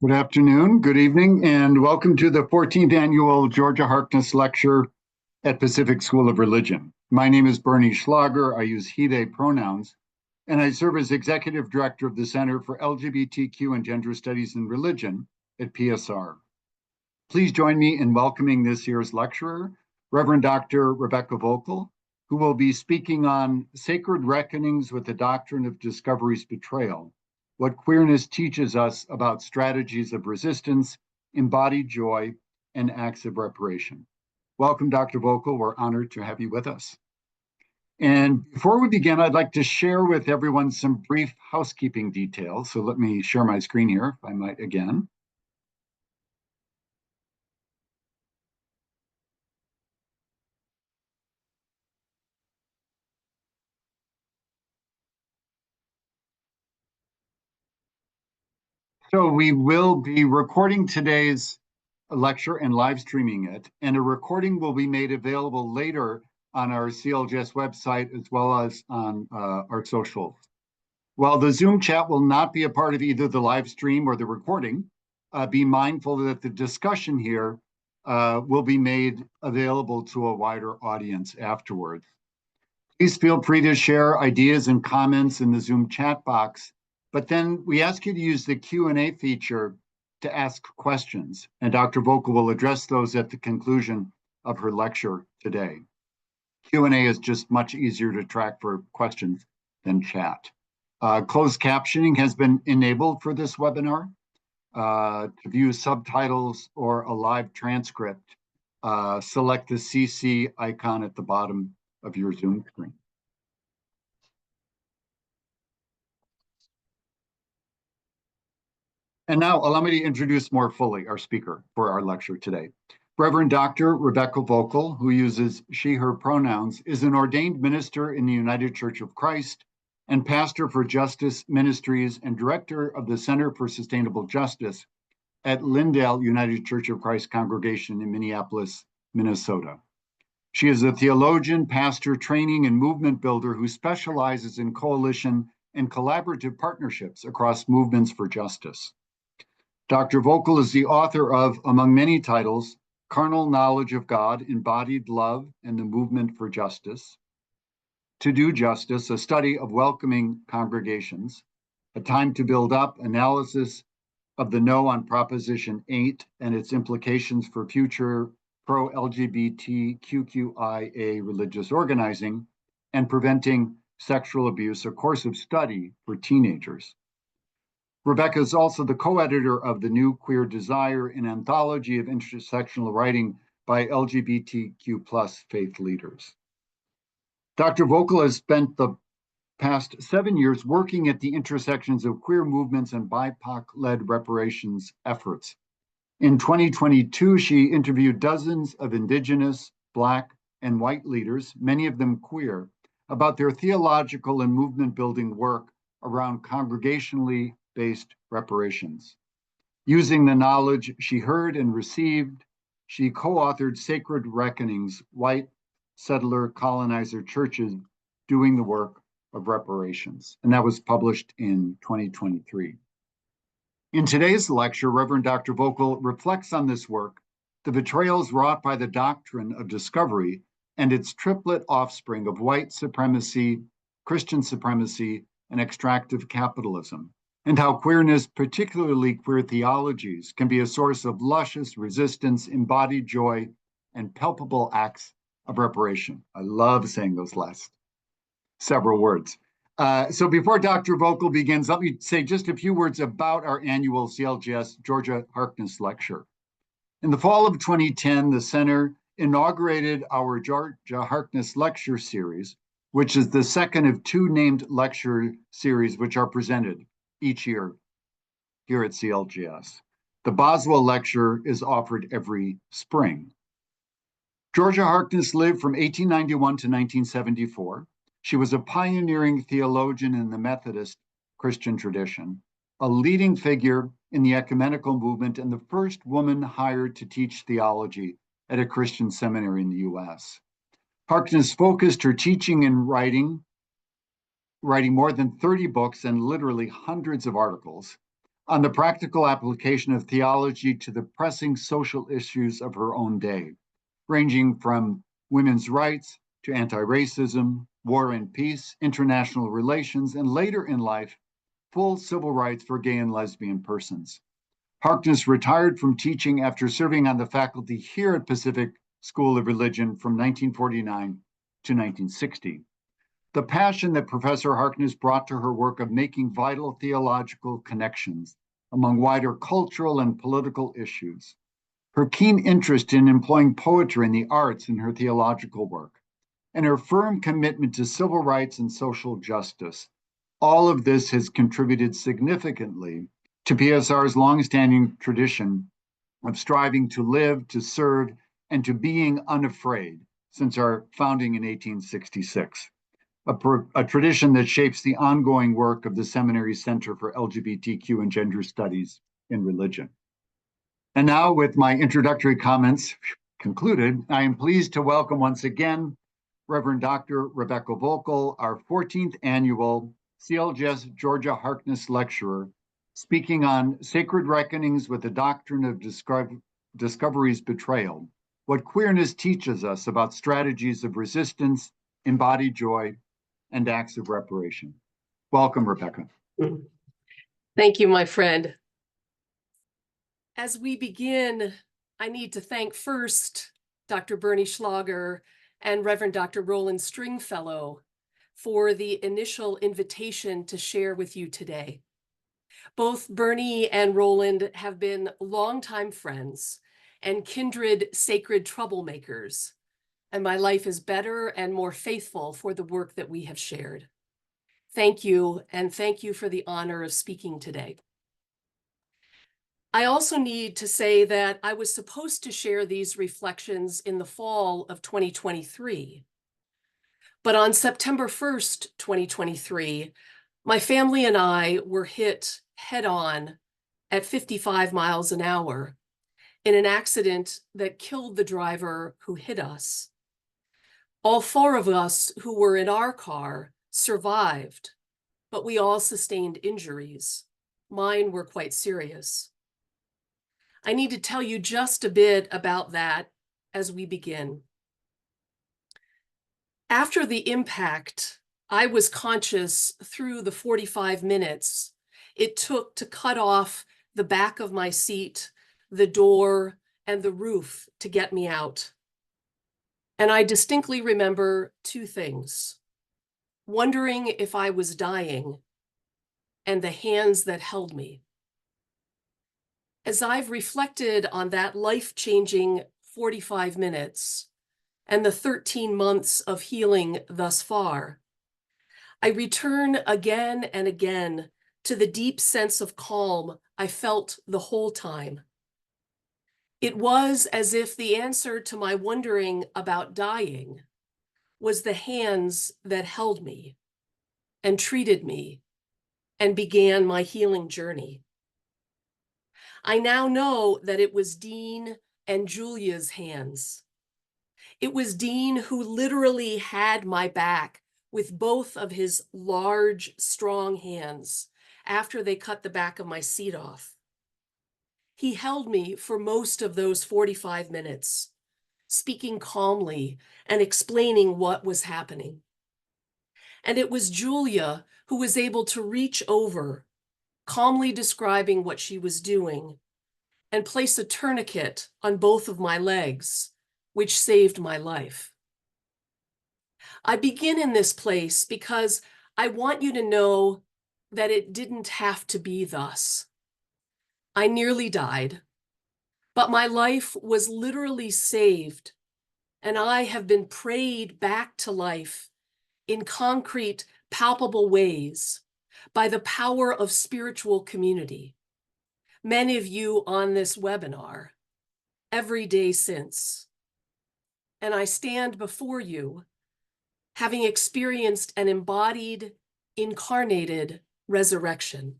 Good afternoon, good evening, and welcome to the 14th Annual Georgia Harkness Lecture at Pacific School of Religion. My name is Bernie Schlager. I use he, they pronouns, and I serve as Executive Director of the Center for LGBTQ and Gender Studies in Religion at PSR. Please join me in welcoming this year's lecturer, Reverend Dr. Rebecca Voelkel, who will be speaking on Sacred Reckonings with the Doctrine of Discovery's Betrayal, what queerness teaches us about strategies of resistance, embodied joy, and acts of reparation. Welcome, Dr. Voelkel. We're honored to have you with us. And before we begin, I'd like to share with everyone some brief housekeeping details. So let me share my screen here, if I might again. So we will be recording today's lecture and live streaming it, and a recording will be made available later on our CLGS website as well as on our socials. While the Zoom chat will not be a part of either the live stream or the recording, be mindful that the discussion here will be made available to a wider audience afterwards. Please feel free to share ideas and comments in the Zoom chat box, but then we ask you to use the Q&A feature to ask questions, and Dr. Voelkel will address those at the conclusion of her lecture today. Q&A is just much easier to track for questions than chat. Closed captioning has been enabled for this webinar. To view subtitles or a live transcript, select the CC icon at the bottom of your Zoom screen. And now allow me to introduce more fully our speaker for our lecture today. Reverend Dr. Rebecca Voelkel, who uses she, her pronouns, is an ordained minister in the United Church of Christ and pastor for Justice Ministries and director of the Center for Sustainable Justice at Lindale United Church of Christ congregation in Minneapolis, Minnesota. She is a theologian, pastor, training, and movement builder who specializes in coalition and collaborative partnerships across movements for justice. Dr. Voelkel is the author of, among many titles, Carnal Knowledge of God, Embodied Love, and the Movement for Justice, To Do Justice, a study of welcoming congregations, A Time to Build Up, analysis of the No on Proposition 8 and its implications for future pro-LGBTQIA religious organizing, and Preventing Sexual Abuse, a course of study for teenagers. Rebecca is also the co-editor of The New Queer Desire, an anthology of intersectional writing by LGBTQ+ faith leaders. Dr. Voelkel has spent the past 7 years working at the intersections of queer movements and BIPOC-led reparations efforts. In 2022, she interviewed dozens of Indigenous, Black, and white leaders, many of them queer, about their theological and movement-building work around congregationally-based reparations. Using the knowledge she heard and received, she co-authored Sacred Reckonings, White Settler-Colonizer Churches Doing the Work of Reparations, and that was published in 2023. In today's lecture, Reverend Dr. Voelkel reflects on this work, the betrayals wrought by the Doctrine of Discovery and its triplet offspring of white supremacy, Christian supremacy, and extractive capitalism, and how queerness, particularly queer theologies, can be a source of luscious resistance, embodied joy, and palpable acts of reparation. I love saying those last several words. So before Dr. Voelkel begins, let me say just a few words about our annual CLGS Georgia Harkness Lecture. In the fall of 2010, the Center inaugurated our Georgia Harkness Lecture Series, which is the second of two named lecture series which are presented each year here at CLGS. The Boswell Lecture is offered every spring. Georgia Harkness lived from 1891 to 1974. She was a pioneering theologian in the Methodist Christian tradition, a leading figure in the ecumenical movement, and the first woman hired to teach theology at a Christian seminary in the US. Harkness focused her teaching and writing more than 30 books and literally hundreds of articles on the practical application of theology to the pressing social issues of her own day, ranging from women's rights to anti-racism, war and peace, international relations, and later in life, full civil rights for gay and lesbian persons. Harkness retired from teaching after serving on the faculty here at Pacific School of Religion from 1949 to 1960. The passion that Professor Harkness brought to her work of making vital theological connections among wider cultural and political issues, her keen interest in employing poetry and the arts in her theological work, and her firm commitment to civil rights and social justice, all of this has contributed significantly to PSR's longstanding tradition of striving to live, to serve, and to being unafraid since our founding in 1866. A tradition that shapes the ongoing work of the Seminary Center for LGBTQ and Gender Studies in Religion. And now, with my introductory comments concluded, I am pleased to welcome once again Reverend Dr. Rebecca Voelkel, our 14th annual CLGS Georgia Harkness Lecturer, speaking on Sacred Reckonings with the Doctrine of Discovery's Betrayal, what queerness teaches us about strategies of resistance, embodied joy, and acts of reparation. Welcome, Rebecca. Thank you, my friend. As we begin, I need to thank first Dr. Bernie Schlager and Reverend Dr. Roland Stringfellow for the initial invitation to share with you today. Both Bernie and Roland have been longtime friends and kindred sacred troublemakers, and my life is better and more faithful for the work that we have shared. Thank you, and thank you for the honor of speaking today. I also need to say that I was supposed to share these reflections in the fall of 2023. But on September 1st, 2023, my family and I were hit head-on at 55 miles an hour in an accident that killed the driver who hit us. All four of us who were in our car survived, but we all sustained injuries. Mine were quite serious. I need to tell you just a bit about that as we begin. After the impact, I was conscious through the 45 minutes it took to cut off the back of my seat, the door, and the roof to get me out. And I distinctly remember two things: wondering if I was dying, and the hands that held me. As I've reflected on that life-changing 45 minutes and the 13 months of healing thus far, I return again and again to the deep sense of calm I felt the whole time. It was as if the answer to my wondering about dying was the hands that held me and treated me and began my healing journey. I now know that it was Dean and Julia's hands. It was Dean who literally had my back with both of his large, strong hands after they cut the back of my seat off. He held me for most of those 45 minutes, speaking calmly and explaining what was happening. And it was Julia who was able to reach over, calmly describing what she was doing, and place a tourniquet on both of my legs, which saved my life. I begin in this place because I want you to know that it didn't have to be thus. I nearly died, but my life was literally saved, and I have been prayed back to life in concrete, palpable ways by the power of spiritual community. Many of you on this webinar, every day since. And I stand before you, having experienced an embodied, incarnated resurrection.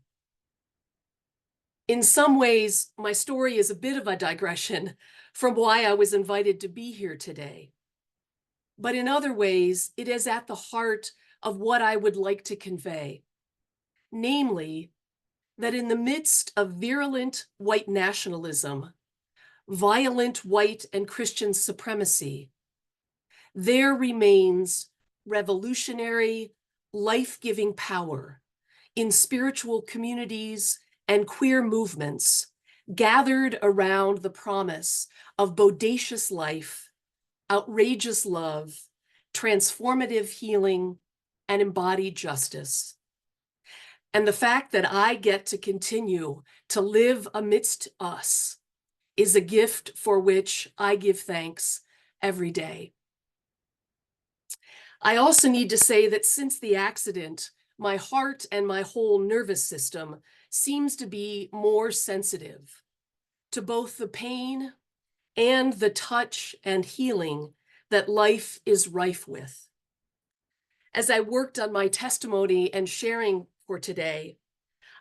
In some ways, my story is a bit of a digression from why I was invited to be here today. But in other ways, it is at the heart of what I would like to convey. Namely, that in the midst of virulent white nationalism, violent white and Christian supremacy, there remains revolutionary, life-giving power in spiritual communities and queer movements gathered around the promise of bodacious life, outrageous love, transformative healing, and embodied justice. And the fact that I get to continue to live amidst us is a gift for which I give thanks every day. I also need to say that since the accident, my heart and my whole nervous system seems to be more sensitive to both the pain and the touch and healing that life is rife with. As I worked on my testimony and sharing for today,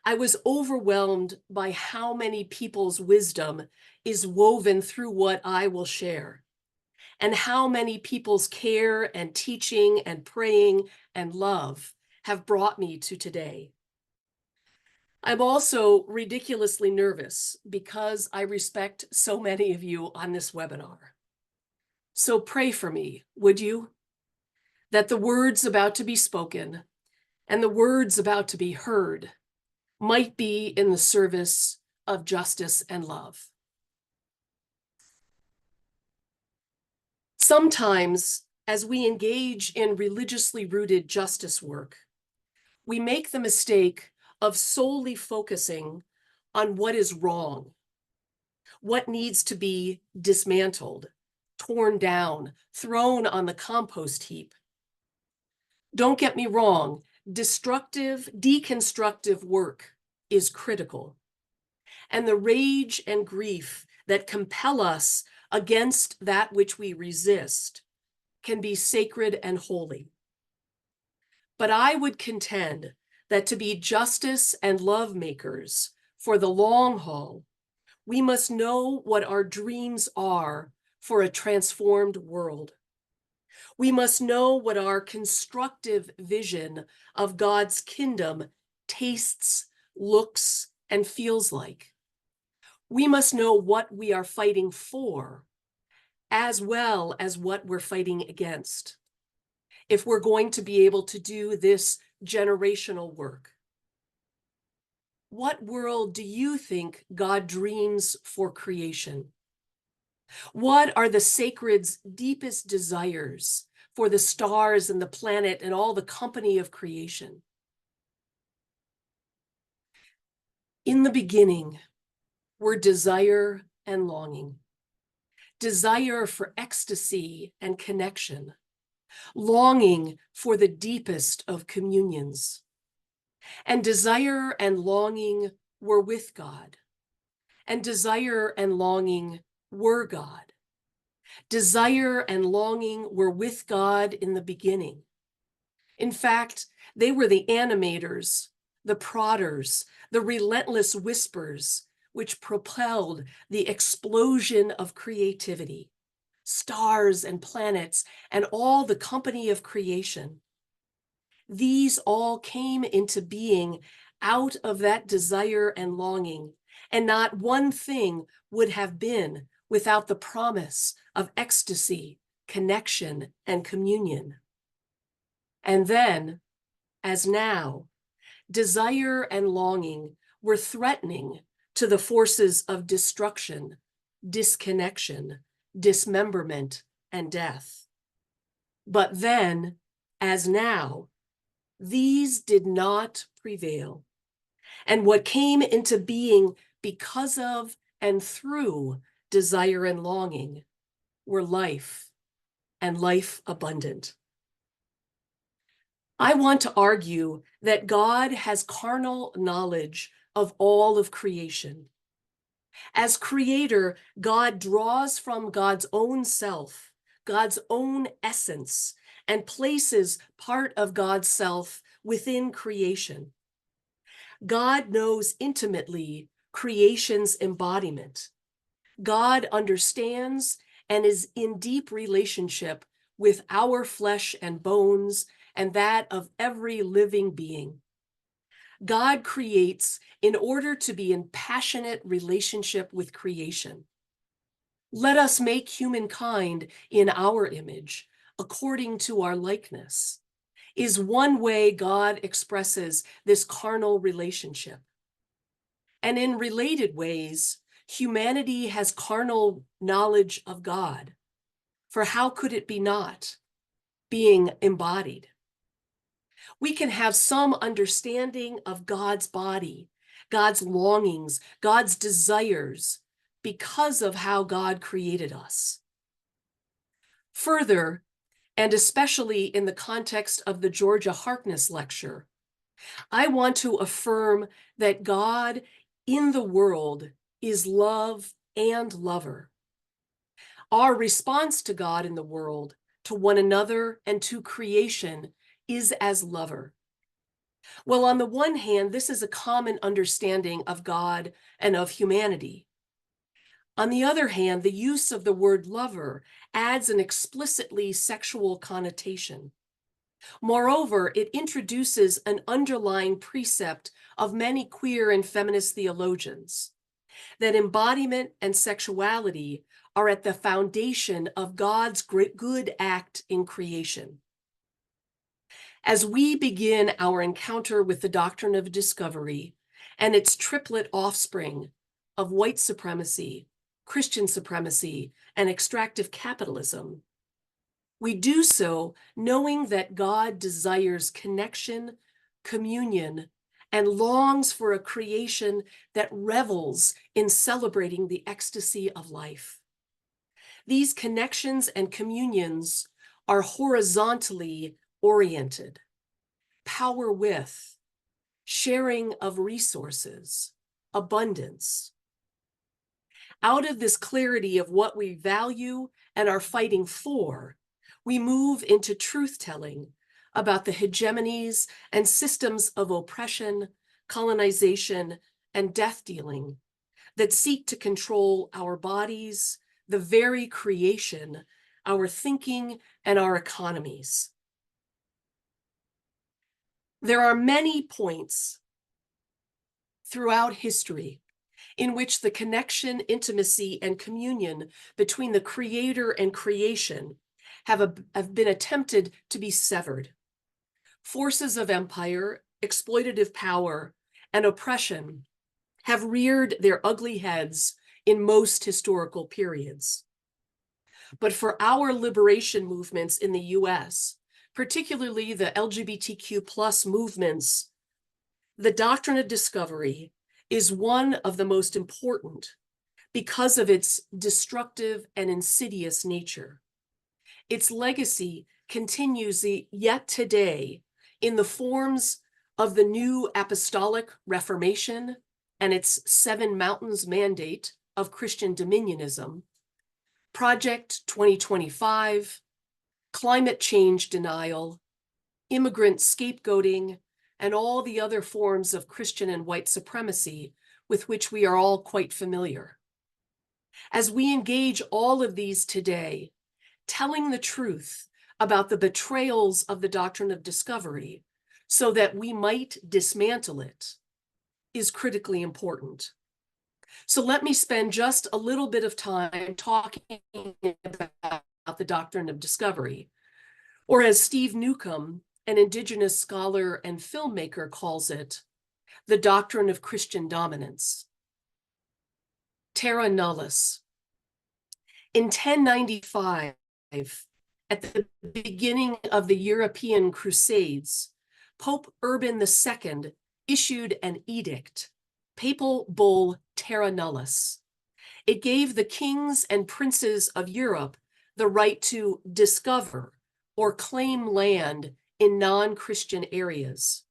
I was overwhelmed by how many people's wisdom is woven through what I will share, and how many people's care and teaching and praying and love have brought me to today. I'm also ridiculously nervous because I respect so many of you on this webinar. So pray for me, would you? That the words about to be spoken and the words about to be heard might be in the service of justice and love. Sometimes, as we engage in religiously rooted justice work, we make the mistake of solely focusing on what is wrong, what needs to be dismantled, torn down, thrown on the compost heap. Don't get me wrong, destructive, deconstructive work is critical. And the rage and grief that compel us against that which we resist can be sacred and holy. But I would contend that to be justice and love makers for the long haul, we must know what our dreams are for a transformed world. We must know what our constructive vision of God's kingdom tastes, looks, and feels like. We must know what we are fighting for, as well as what we're fighting against, if we're going to be able to do this generational work. What world do you think God dreams for creation? What are the sacred's deepest desires for the stars and the planet and all the company of creation? In the beginning were desire and longing, desire for ecstasy and connection, longing for the deepest of communions. And desire and longing were with God, and desire and longing were God. Desire and longing were with God in the beginning. In fact, they were the animators, the prodders, the relentless whispers, which propelled the explosion of creativity, stars and planets, and all the company of creation. These all came into being out of that desire and longing, and not one thing would have been without the promise of ecstasy, connection, and communion. And then, as now, desire and longing were threatening to the forces of destruction, disconnection, dismemberment, and death. But then, as now, these did not prevail. And what came into being because of and through desire and longing were life, and life abundant. I want to argue that God has carnal knowledge of all of creation. As creator, God draws from God's own self, God's own essence, and places part of God's self within creation. God knows intimately creation's embodiment. God understands and is in deep relationship with our flesh and bones and that of every living being. God creates in order to be in passionate relationship with creation. Let us make humankind in our image, according to our likeness, is one way God expresses this carnal relationship. And in related ways, humanity has carnal knowledge of God. For how could it be not, being embodied? We can have some understanding of God's body, God's longings, God's desires, because of how God created us. Further, and especially in the context of the Georgia Harkness lecture, I want to affirm that God in the world is love and lover. Our response to God in the world, to one another, and to creation is as lover. Well, on the one hand, this is a common understanding of God and of humanity. On the other hand, the use of the word lover adds an explicitly sexual connotation. Moreover, it introduces an underlying precept of many queer and feminist theologians, that embodiment and sexuality are at the foundation of God's great good act in creation. As we begin our encounter with the Doctrine of Discovery and its triplet offspring of white supremacy, Christian supremacy, and extractive capitalism, we do so knowing that God desires connection, communion, and longs for a creation that revels in celebrating the ecstasy of life. These connections and communions are horizontally oriented, power with, sharing of resources, abundance. Out of this clarity of what we value and are fighting for, we move into truth-telling about the hegemonies and systems of oppression, colonization, and death-dealing that seek to control our bodies, the very creation, our thinking, and our economies. There are many points throughout history in which the connection, intimacy, and communion between the creator and creation have been attempted to be severed. Forces of empire, exploitative power, and oppression have reared their ugly heads in most historical periods. But for our liberation movements in the US, particularly the LGBTQ+ movements, the Doctrine of Discovery is one of the most important because of its destructive and insidious nature. Its legacy continues yet today in the forms of the new apostolic Reformation and its 7 Mountains mandate of Christian dominionism, Project 2025, climate change denial, immigrant scapegoating, and all the other forms of Christian and white supremacy with which we are all quite familiar. As we engage all of these today, telling the truth about the betrayals of the Doctrine of Discovery so that we might dismantle it is critically important. So let me spend just a little bit of time talking about the Doctrine of Discovery, or as Steve Newcomb, an Indigenous scholar and filmmaker, calls it, the doctrine of Christian dominance. Terra nullius. In 1095, at the beginning of the European Crusades, Pope Urban II issued an edict, Papal Bull Terra Nullius. It gave the kings and princes of Europe the right to discover or claim land in non-Christian areas,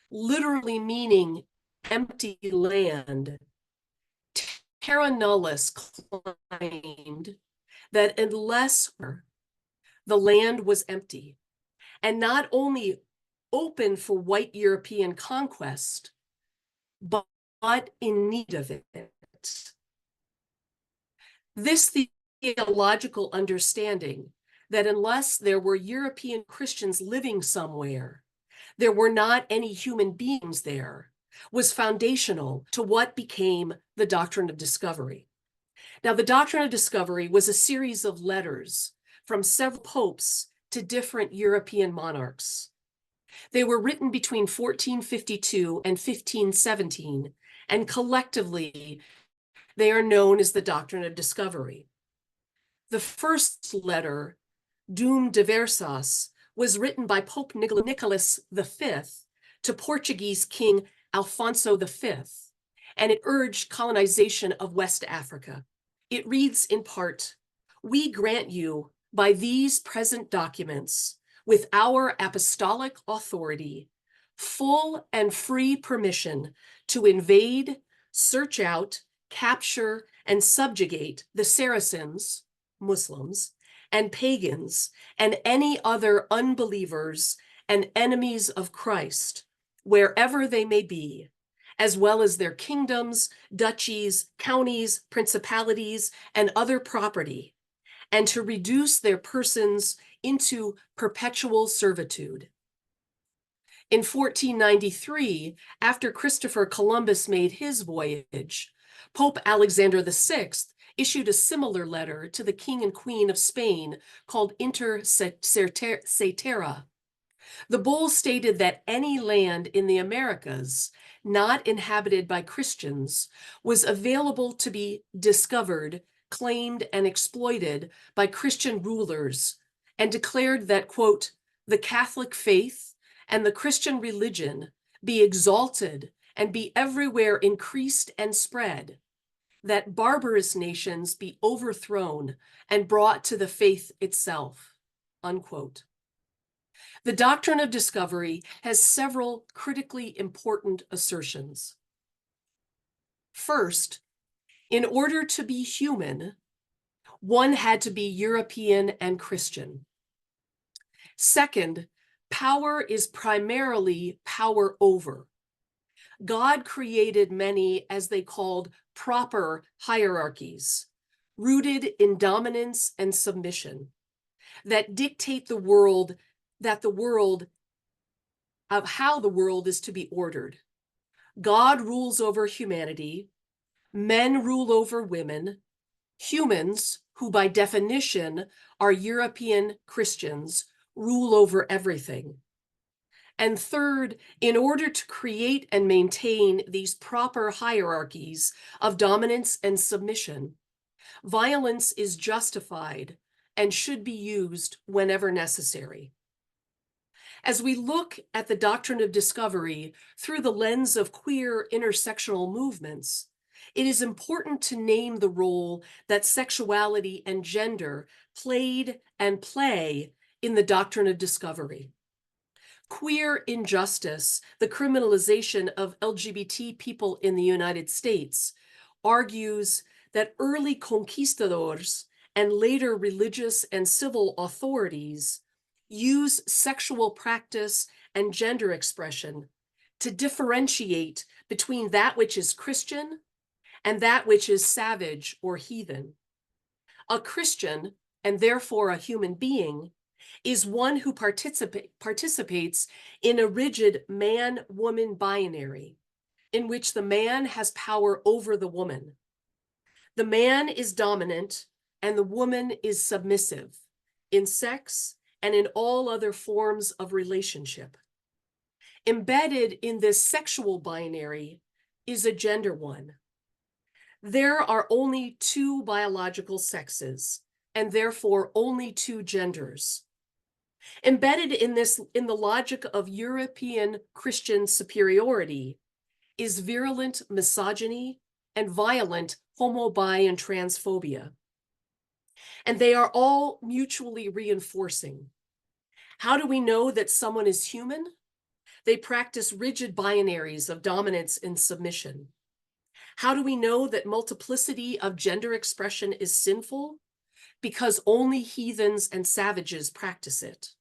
literally meaning empty land. Terra Nullius claimed that unless the land was empty and not only open for white European conquest, but in need of it. This theological understanding that unless there were European Christians living somewhere, there were not any human beings there, was foundational to what became the Doctrine of Discovery. Now, the Doctrine of Discovery was a series of letters from several popes to different European monarchs. They were written between 1452 and 1517, and collectively, they are known as the Doctrine of Discovery. The first letter, Dum Diversas, was written by Pope Nicholas V to Portuguese King Alfonso V, and it urged colonization of West Africa. It reads in part, "We grant you, by these present documents, with our apostolic authority, full and free permission to invade, search out, capture, and subjugate the Saracens, Muslims, and pagans, and any other unbelievers and enemies of Christ, wherever they may be, as well as their kingdoms, duchies, counties, principalities, and other property, and to reduce their persons into perpetual servitude." In 1493, after Christopher Columbus made his voyage, Pope Alexander VI issued a similar letter to the King and Queen of Spain called Inter Cetera. The bull stated that any land in the Americas not inhabited by Christians was available to be discovered, claimed, and exploited by Christian rulers, and declared that, quote, "the Catholic faith and the Christian religion be exalted and be everywhere increased and spread, that barbarous nations be overthrown and brought to the faith itself," unquote. The Doctrine of Discovery has several critically important assertions. First, in order to be human, one had to be European and Christian. Second, power is primarily power over. God created many, as they called, proper hierarchies, rooted in dominance and submission, that dictate the world, of how the world is to be ordered. God rules over humanity, men rule over women, humans, who by definition are European Christians, rule over everything. And third, in order to create and maintain these proper hierarchies of dominance and submission, violence is justified and should be used whenever necessary. As we look at the Doctrine of Discovery through the lens of queer intersectional movements, it is important to name the role that sexuality and gender played and play in the Doctrine of Discovery. Queer injustice, the criminalization of LGBT people in the United States, argues that early conquistadors and later religious and civil authorities use sexual practice and gender expression to differentiate between that which is Christian and that which is savage or heathen. A Christian, and therefore a human being, is one who participates in a rigid man-woman binary in which the man has power over the woman. The man is dominant and the woman is submissive in sex and in all other forms of relationship. Embedded in this sexual binary is a gender one. There are only two biological sexes, and therefore only two genders. Embedded in the logic of European Christian superiority is virulent misogyny and violent homo, bi, and transphobia. And they are all mutually reinforcing. How do we know that someone is human? They practice rigid binaries of dominance and submission. How do we know that multiplicity of gender expression is sinful? Because only heathens and savages practice it,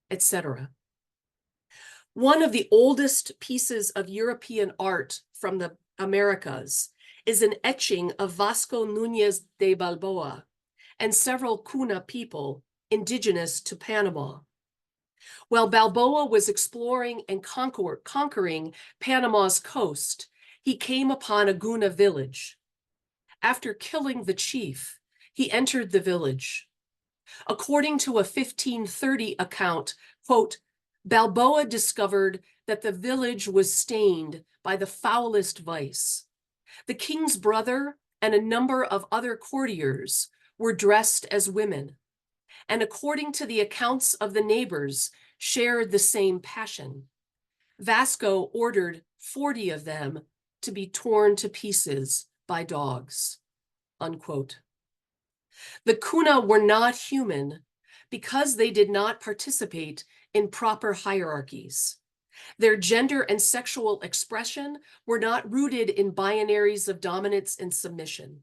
etc. One of the oldest pieces of European art from the Americas is an etching of Vasco Núñez de Balboa and several Cuna people indigenous to Panama. While Balboa was exploring and conquering Panama's coast, he came upon a Guna village. After killing the chief, he entered the village. According to a 1530 account, quote, Balboa discovered that the village was stained by the foulest vice. The king's brother and a number of other courtiers were dressed as women, and according to the accounts of the neighbors, shared the same passion. Vasco ordered 40 of them to be torn to pieces by dogs, unquote. The Kuna were not human because they did not participate in proper hierarchies. Their gender and sexual expression were not rooted in binaries of dominance and submission.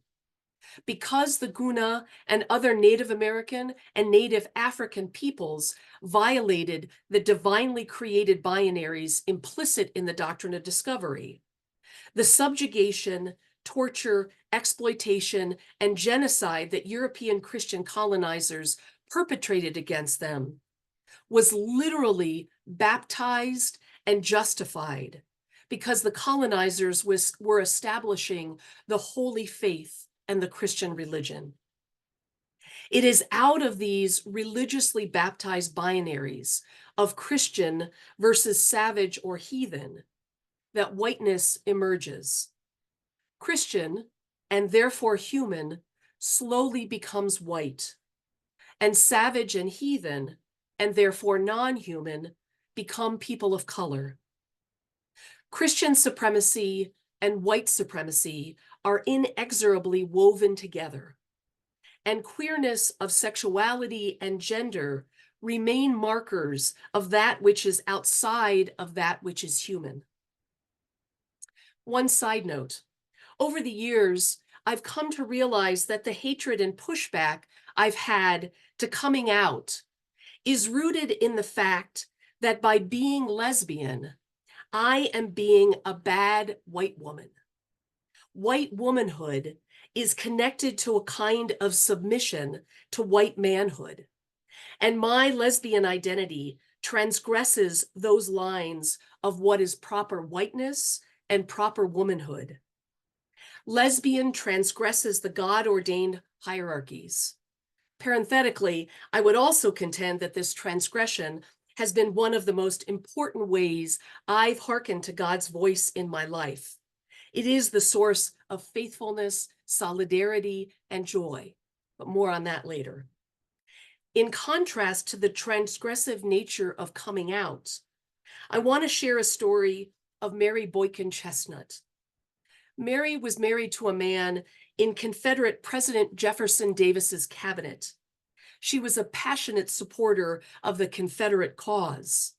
Because the Guna and other Native American and Native African peoples violated the divinely created binaries implicit in the Doctrine of Discovery, the subjugation, torture, exploitation, and genocide that European Christian colonizers perpetrated against them was literally baptized and justified because the colonizers were establishing the holy faith and the Christian religion. It is out of these religiously baptized binaries of Christian versus savage or heathen that whiteness emerges. Christian, and therefore human, slowly becomes white, and savage and heathen, and therefore non-human, become people of color. Christian supremacy and white supremacy are inexorably woven together, and queerness of sexuality and gender remain markers of that which is outside of that which is human. One side note, over the years, I've come to realize that the hatred and pushback I've had to coming out is rooted in the fact that by being lesbian, I am being a bad white woman. White womanhood is connected to a kind of submission to white manhood. And my lesbian identity transgresses those lines of what is proper whiteness and proper womanhood. Lesbian transgresses the God-ordained hierarchies. Parenthetically, I would also contend that this transgression has been one of the most important ways I've hearkened to God's voice in my life. It is the source of faithfulness, solidarity, and joy, but more on that later. In contrast to the transgressive nature of coming out, I want to share a story of Mary Boykin Chestnut. Mary was married to a man in Confederate President Jefferson Davis's cabinet. She was a passionate supporter of the Confederate cause.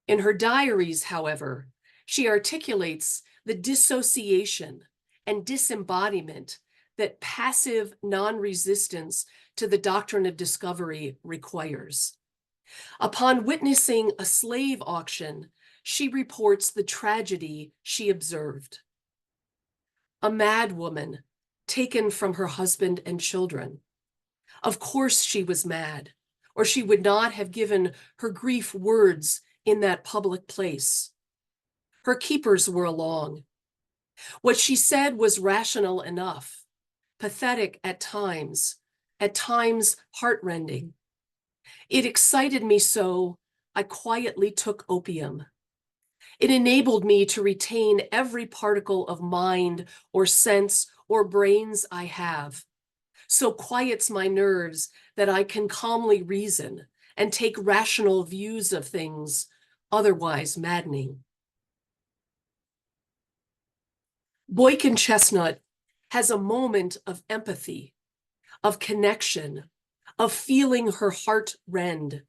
In her diaries, however, she articulates the dissociation and disembodiment that passive non-resistance to the Doctrine of Discovery requires. Upon witnessing a slave auction, she reports the tragedy she observed. A mad woman taken from her husband and children. Of course she was mad, or she would not have given her grief words in that public place. Her keepers were along. What she said was rational enough, pathetic at times heartrending. It excited me so I quietly took opium. It enabled me to retain every particle of mind or sense or brains I have, so quiets my nerves that I can calmly reason and take rational views of things otherwise maddening. Boykin Chestnut has a moment of empathy, of connection, of feeling her heart rend.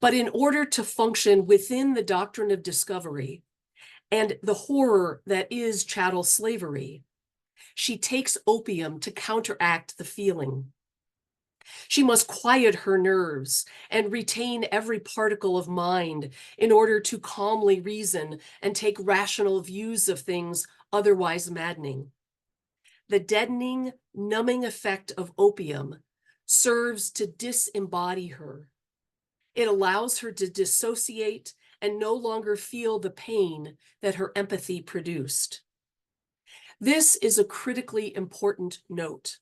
But in order to function within the Doctrine of Discovery and the horror that is chattel slavery, she takes opium to counteract the feeling. She must quiet her nerves and retain every particle of mind in order to calmly reason and take rational views of things otherwise maddening. The deadening, numbing effect of opium serves to disembody her. It allows her to dissociate and no longer feel the pain that her empathy produced. This is a critically important note.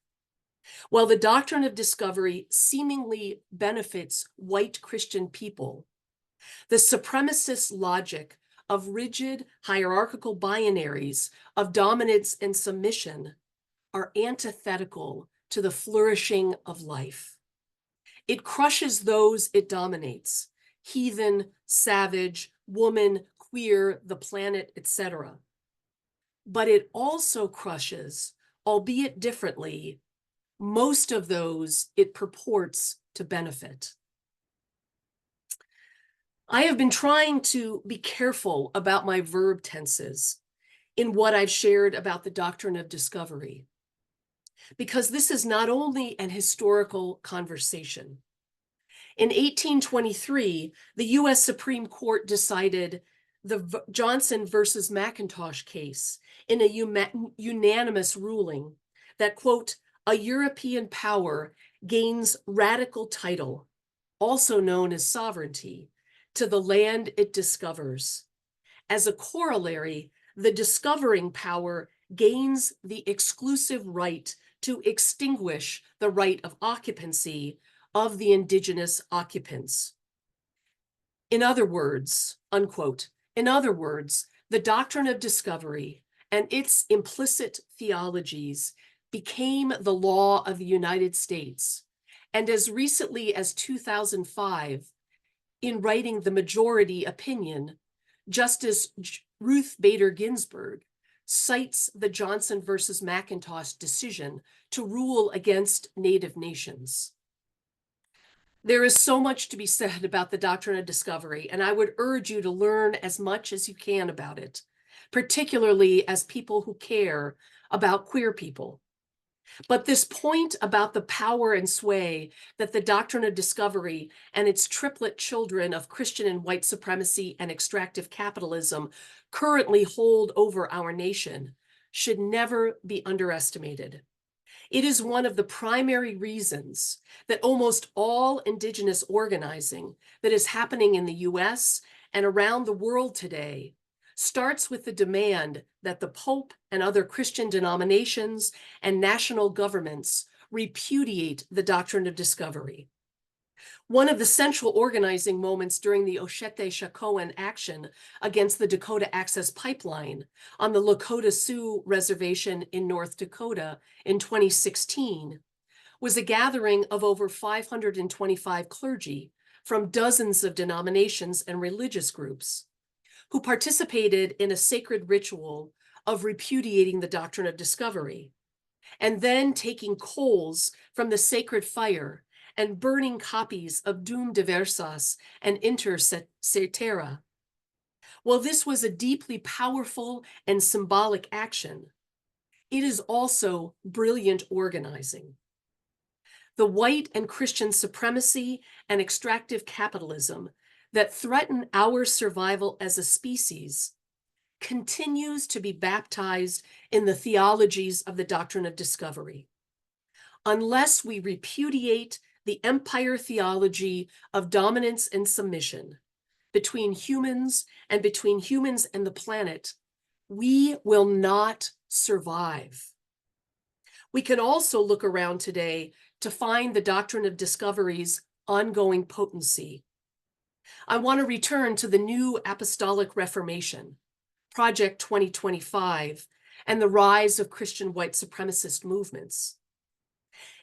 While the doctrine of discovery seemingly benefits white Christian people, the supremacist logic of rigid hierarchical binaries of dominance and submission are antithetical to the flourishing of life. It crushes those it dominates: heathen, savage, woman, queer, the planet, etc. But it also crushes, albeit differently, most of those it purports to benefit. I have been trying to be careful about my verb tenses in what I've shared about the doctrine of discovery, because this is not only an historical conversation. In 1823, the US Supreme Court decided the Johnson versus McIntosh case in a unanimous ruling that, quote, a European power gains radical title, also known as sovereignty, to the land it discovers. As a corollary, the discovering power gains the exclusive right to extinguish the right of occupancy of the indigenous occupants. In other words, unquote, in other words, the doctrine of discovery and its implicit theologies became the law of the United States. And as recently as 2005, in writing the majority opinion, Justice Ruth Bader Ginsburg cites the Johnson versus McIntosh decision to rule against Native nations. There is so much to be said about the doctrine of discovery, and I would urge you to learn as much as you can about it, particularly as people who care about queer people. But this point about the power and sway that the doctrine of discovery and its triplet children of Christian and white supremacy and extractive capitalism currently hold over our nation should never be underestimated. It is one of the primary reasons that almost all Indigenous organizing that is happening in the US and around the world today starts with the demand that the Pope and other Christian denominations and national governments repudiate the doctrine of discovery. One of the central organizing moments during the Ochete-Chacoan action against the Dakota Access Pipeline on the Lakota Sioux Reservation in North Dakota in 2016 was a gathering of over 525 clergy from dozens of denominations and religious groups who participated in a sacred ritual of repudiating the doctrine of discovery, and then taking coals from the sacred fire and burning copies of Dum Diversas and Inter Cetera. While this was a deeply powerful and symbolic action, it is also brilliant organizing. The white and Christian supremacy and extractive capitalism that threaten our survival as a species continues to be baptized in the theologies of the doctrine of discovery. Unless we repudiate the empire theology of dominance and submission between humans and the planet, we will not survive. We can also look around today to find the doctrine of discovery's ongoing potency. I want to return to the New Apostolic Reformation, Project 2025, and the rise of Christian white supremacist movements.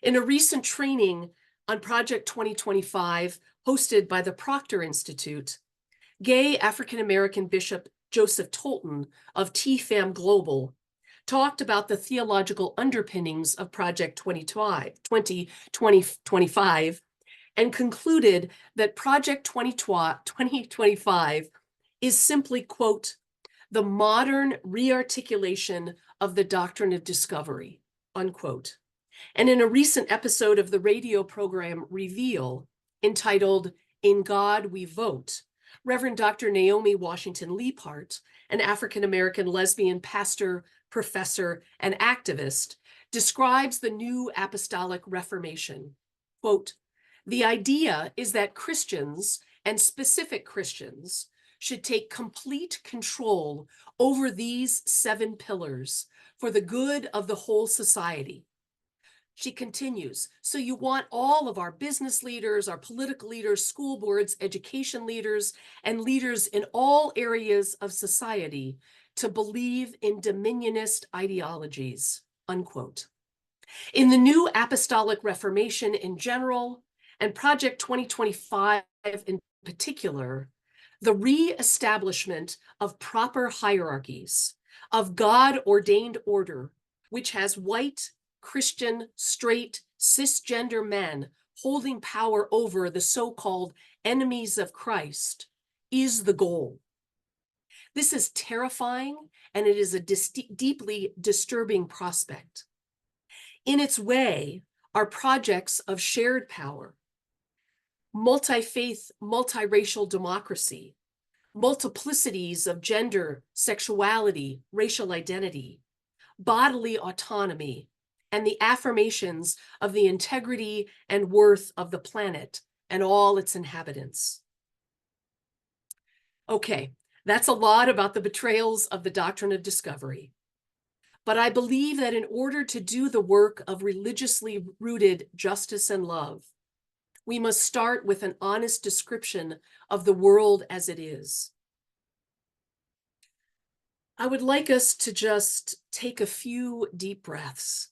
In a recent training on Project 2025, hosted by the Proctor Institute, gay African-American Bishop Joseph Tolton of TFAM Global talked about the theological underpinnings of Project 2025 and concluded that Project 2025 is simply, quote, the modern rearticulation of the doctrine of discovery, unquote. And in a recent episode of the radio program Reveal, entitled In God We Vote, Reverend Dr. Naomi Washington Leapart, an African-American lesbian pastor, professor, and activist, describes the New Apostolic Reformation, quote, The idea is that Christians, and specific Christians, should take complete control over these 7 pillars for the good of the whole society. She continues, so you want all of our business leaders, our political leaders, school boards, education leaders, and leaders in all areas of society to believe in dominionist ideologies, unquote. In the new Apostolic Reformation in general, and Project 2025 in particular, the re-establishment of proper hierarchies, of God-ordained order, which has white, Christian, straight, cisgender men holding power over the so-called enemies of Christ, is the goal. This is terrifying, and it is a deeply disturbing prospect. In its way, are projects of shared power, multi-faith, multiracial democracy, multiplicities of gender, sexuality, racial identity, bodily autonomy, and the affirmations of the integrity and worth of the planet and all its inhabitants. Okay, that's a lot about the betrayals of the Doctrine of Discovery. But I believe that in order to do the work of religiously rooted justice and love, we must start with an honest description of the world as it is. I would like us to just take a few deep breaths.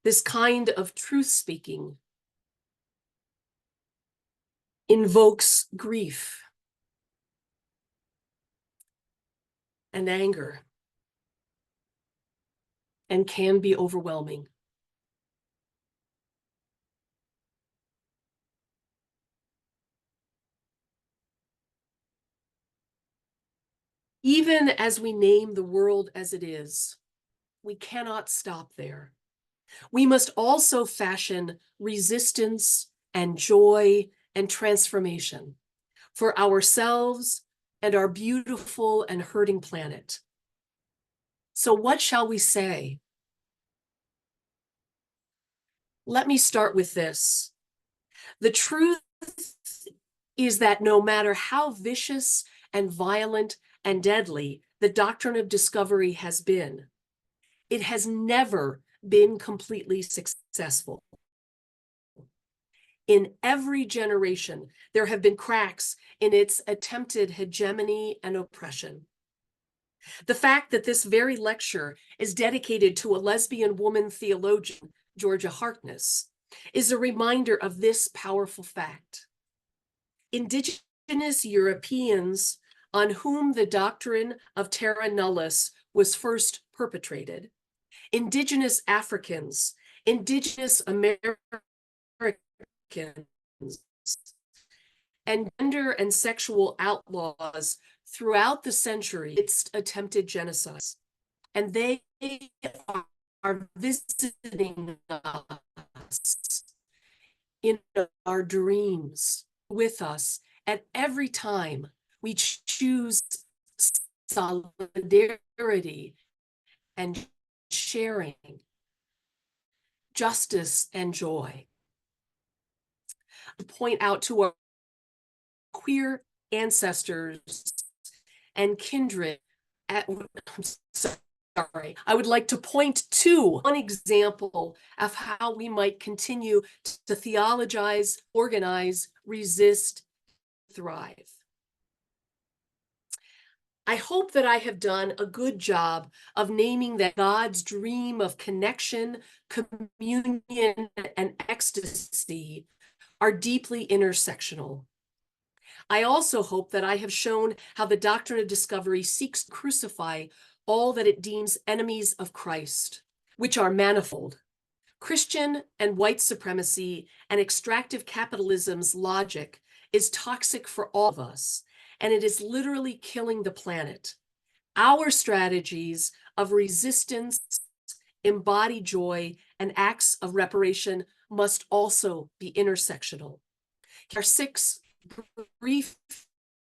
This kind of truth-speaking invokes grief and anger and can be overwhelming. Even as we name the world as it is, we cannot stop there. We must also fashion resistance and joy and transformation for ourselves and our beautiful and hurting planet. So what shall we say? Let me start with this. The truth is that no matter how vicious and violent and deadly the Doctrine of Discovery has been, it has never been completely successful. In every generation, there have been cracks in its attempted hegemony and oppression. The fact that this very lecture is dedicated to a lesbian woman theologian, Georgia Harkness, is a reminder of this powerful fact. Indigenous Europeans on whom the doctrine of terra nullius was first perpetrated, Indigenous Africans, Indigenous Americans, and gender and sexual outlaws throughout the century, it's attempted genocides. And they are visiting us in our dreams with us at every time we choose solidarity and sharing, justice and joy. To point out to our queer ancestors and kindred, I would like to point to one example of how we might continue to theologize, organize, resist, thrive. I hope that I have done a good job of naming that God's dream of connection, communion, and ecstasy are deeply intersectional. I also hope that I have shown how the Doctrine of Discovery seeks to crucify all that it deems enemies of Christ, which are manifold. Christian and white supremacy and extractive capitalism's logic is toxic for all of us, and it is literally killing the planet. Our strategies of resistance, embodied joy, and acts of reparation must also be intersectional. Here are 6 brief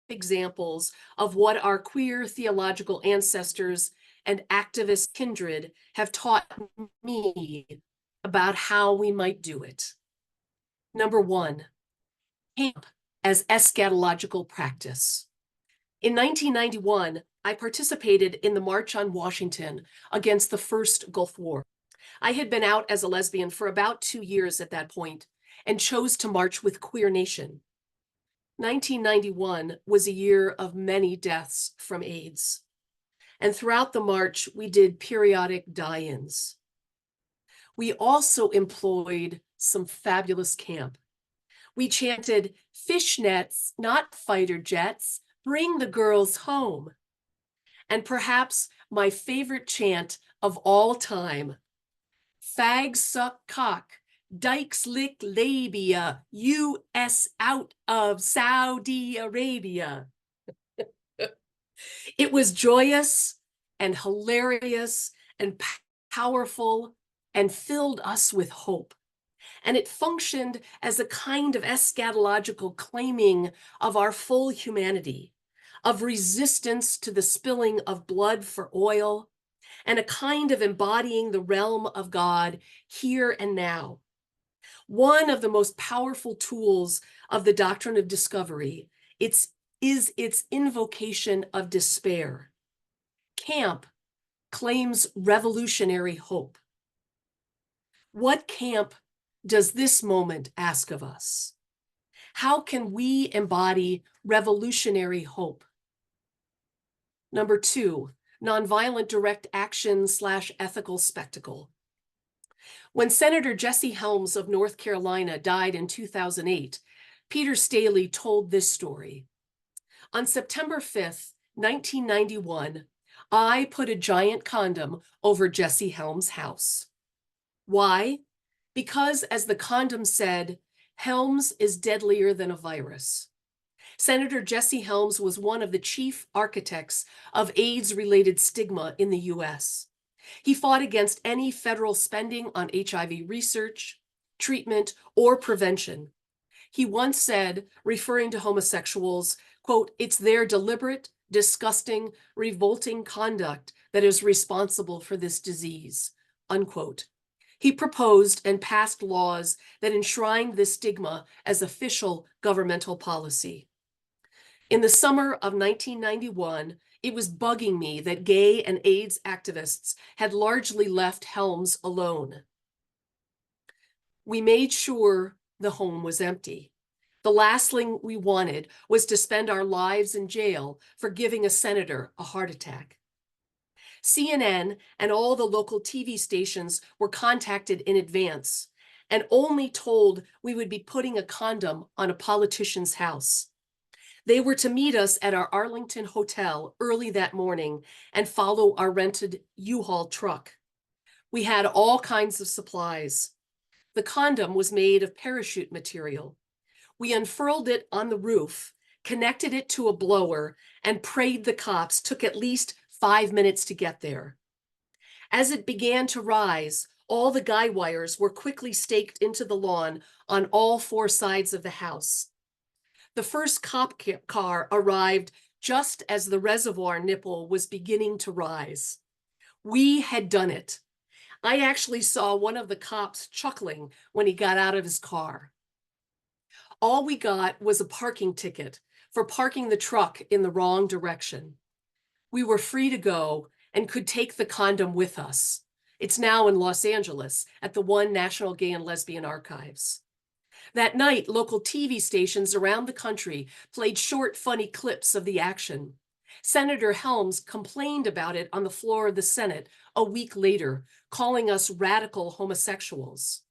examples of what our queer theological ancestors and activist kindred have taught me about how we might do it. Number one, camp as eschatological practice. In 1991, I participated in the March on Washington against the first Gulf War. I had been out as a lesbian for about 2 years at that point and chose to march with Queer Nation. 1991 was a year of many deaths from AIDS. And throughout the march, we did periodic die-ins. We also employed some fabulous camp. We chanted, "Fishnets, not fighter jets, bring the girls home." And perhaps my favorite chant of all time, "Fags suck cock, dykes lick labia, US out of Saudi Arabia." It was joyous and hilarious and powerful and filled us with hope. And it functioned as a kind of eschatological claiming of our full humanity, of resistance to the spilling of blood for oil, and a kind of embodying the realm of God here and now. One of the most powerful tools of the Doctrine of Discovery is its invocation of despair. Camp claims revolutionary hope. What camp does this moment ask of us? How can we embody revolutionary hope? Number two, nonviolent direct action / ethical spectacle. When Senator Jesse Helms of North Carolina died in 2008, Peter Staley told this story. On September 5th, 1991, I put a giant condom over Jesse Helms' house. Why? Because, as the condom said, Helms is deadlier than a virus. Senator Jesse Helms was one of the chief architects of AIDS-related stigma in the US. He fought against any federal spending on HIV research, treatment, or prevention. He once said, referring to homosexuals, quote, "It's their deliberate, disgusting, revolting conduct that is responsible for this disease," unquote. He proposed and passed laws that enshrined this stigma as official governmental policy. In the summer of 1991, it was bugging me that gay and AIDS activists had largely left Helms alone. We made sure the home was empty. The last thing we wanted was to spend our lives in jail for giving a senator a heart attack. CNN and all the local TV stations were contacted in advance and only told we would be putting a condom on a politician's house. They were to meet us at our Arlington hotel early that morning and follow our rented U-Haul truck. We had all kinds of supplies. The condom was made of parachute material. We unfurled it on the roof, connected it to a blower, and prayed the cops took at least 5 minutes to get there. As it began to rise, all the guy wires were quickly staked into the lawn on all 4 sides of the house. The first cop car arrived just as the reservoir nipple was beginning to rise. We had done it. I actually saw one of the cops chuckling when he got out of his car. All we got was a parking ticket for parking the truck in the wrong direction. We were free to go and could take the condom with us. It's now in Los Angeles at the One National Gay and Lesbian Archives. That night, local TV stations around the country played short, funny clips of the action. Senator Helms complained about it on the floor of the Senate a week later, calling us radical homosexuals.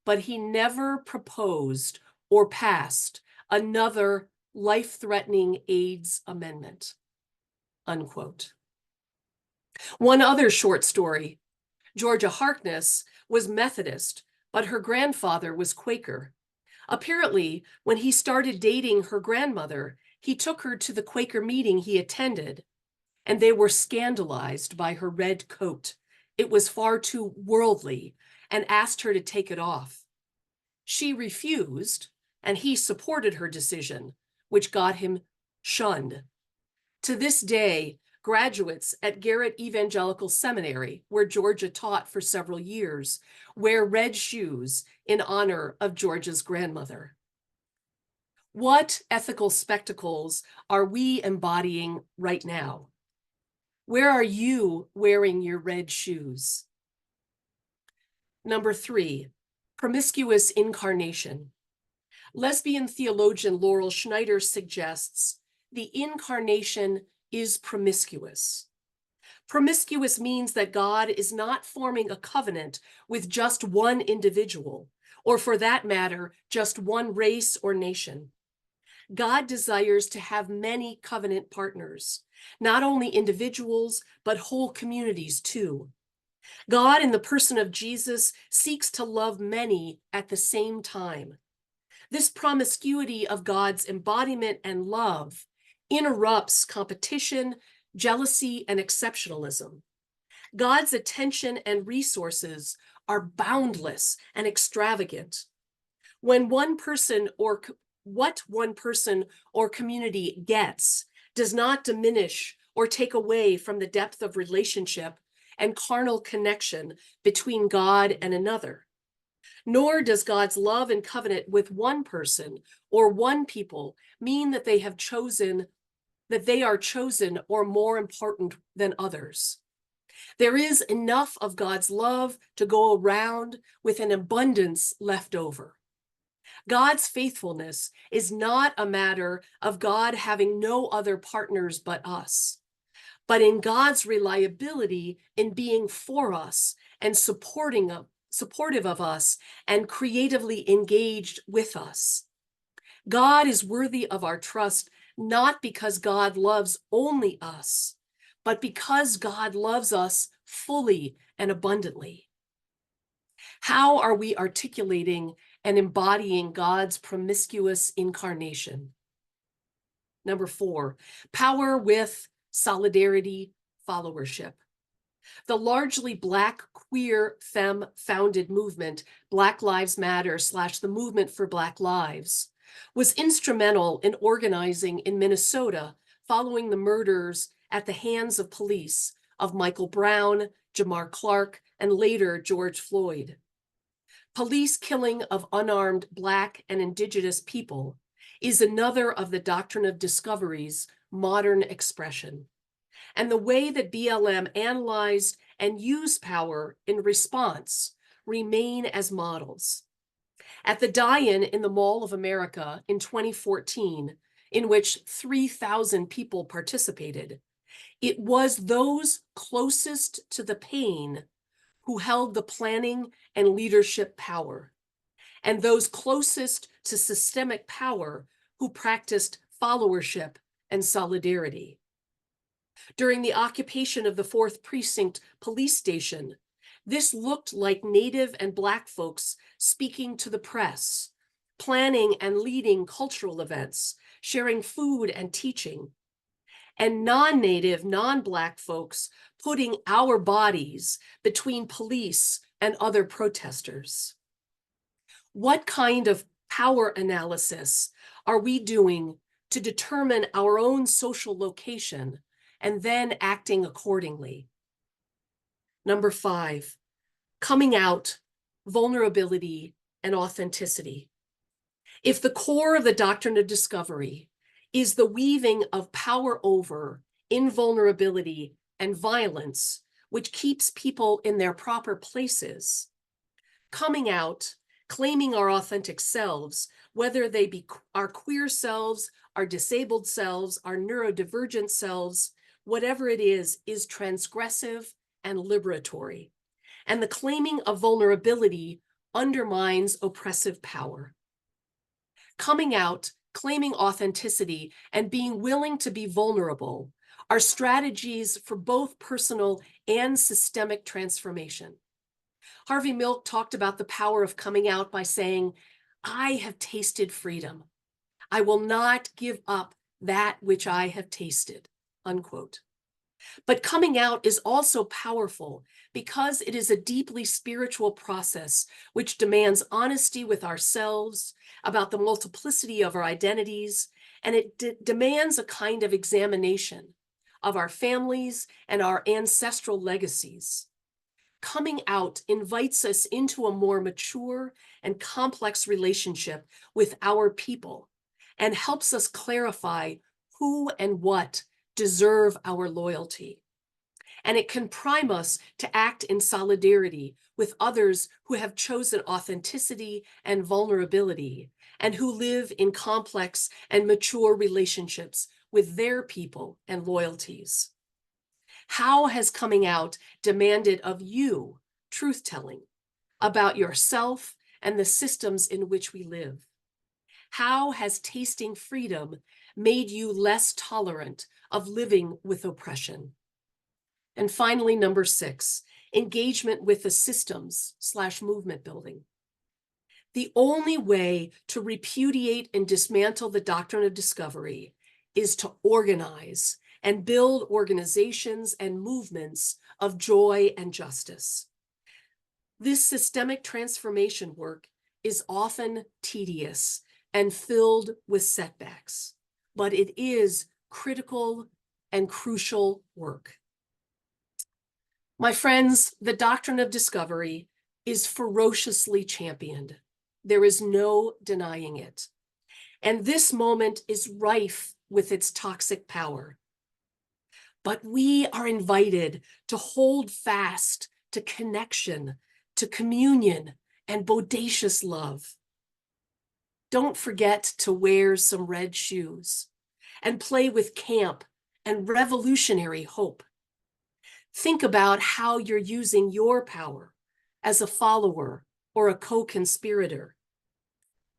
But he never proposed or passed another life-threatening AIDS amendment, unquote. One other short story. Georgia Harkness was Methodist, but her grandfather was Quaker. Apparently, when he started dating her grandmother, he took her to the Quaker meeting he attended, and they were scandalized by her red coat. It was far too worldly, and asked her to take it off. She refused, and he supported her decision, which got him shunned. To this day, Graduates at Garrett Evangelical Seminary, where Georgia taught for several years, wear red shoes in honor of Georgia's grandmother. What ethical spectacles are we embodying right now? Where are you wearing your red shoes? Number 3, promiscuous incarnation. Lesbian theologian Laurel Schneider suggests the incarnation is promiscuous. Promiscuous means that God is not forming a covenant with just one individual, or for that matter, just one race or nation. God desires to have many covenant partners, not only individuals, but whole communities too. God, in the person of Jesus, seeks to love many at the same time. This promiscuity of God's embodiment and love interrupts competition, jealousy, and exceptionalism. God's attention and resources are boundless and extravagant. When one person or what one person or community gets does not diminish or take away from the depth of relationship and carnal connection between God and another. Nor does God's love and covenant with one person or one people mean that they are chosen or more important than others. There is enough of God's love to go around with an abundance left over. God's faithfulness is not a matter of God having no other partners but us, but in God's reliability in being for us and supportive of us and creatively engaged with us. God is worthy of our trust, not because God loves only us, but because God loves us fully and abundantly. How are we articulating and embodying God's promiscuous incarnation? Number 4, power with solidarity, followership. The largely Black, queer, femme-founded movement, Black Lives Matter / the Movement for Black Lives, was instrumental in organizing in Minnesota following the murders at the hands of police of Michael Brown, Jamar Clark, and later George Floyd. Police killing of unarmed Black and Indigenous people is another of the Doctrine of Discovery's modern expression, and the way that BLM analyzed and used power in response remain as models. At the die-in in the Mall of America in 2014, in which 3,000 people participated, it was those closest to the pain who held the planning and leadership power, and those closest to systemic power who practiced followership and solidarity. During the occupation of the 4th Precinct police station, this looked like Native and Black folks speaking to the press, planning and leading cultural events, sharing food and teaching, and non-Native, non-Black folks putting our bodies between police and other protesters. What kind of power analysis are we doing to determine our own social location and then acting accordingly? Number 5, coming out, vulnerability, and authenticity. If the core of the Doctrine of Discovery is the weaving of power over, invulnerability, and violence, which keeps people in their proper places, coming out, claiming our authentic selves, whether they be our queer selves, our disabled selves, our neurodivergent selves, whatever it is transgressive and liberatory. And the claiming of vulnerability undermines oppressive power. Coming out, claiming authenticity, and being willing to be vulnerable are strategies for both personal and systemic transformation. Harvey Milk talked about the power of coming out by saying, "I have tasted freedom. I will not give up that which I have tasted," unquote. But coming out is also powerful because it is a deeply spiritual process which demands honesty with ourselves about the multiplicity of our identities, and it demands a kind of examination of our families and our ancestral legacies. Coming out invites us into a more mature and complex relationship with our people and helps us clarify who and what deserve our loyalty. And it can prime us to act in solidarity with others who have chosen authenticity and vulnerability and who live in complex and mature relationships with their people and loyalties. How has coming out demanded of you truth-telling about yourself and the systems in which we live? How has tasting freedom made you less tolerant of living with oppression? And finally, number 6, engagement with the systems/movement building. The only way to repudiate and dismantle the doctrine of discovery is to organize and build organizations and movements of joy and justice. This systemic transformation work is often tedious and filled with setbacks, but it is critical and crucial work. My friends, the doctrine of discovery is ferociously championed. There is no denying it. And this moment is rife with its toxic power. But we are invited to hold fast to connection, to communion, and bodacious love. Don't forget to wear some red shoes and play with camp and revolutionary hope. Think about how you're using your power as a follower or a co-conspirator.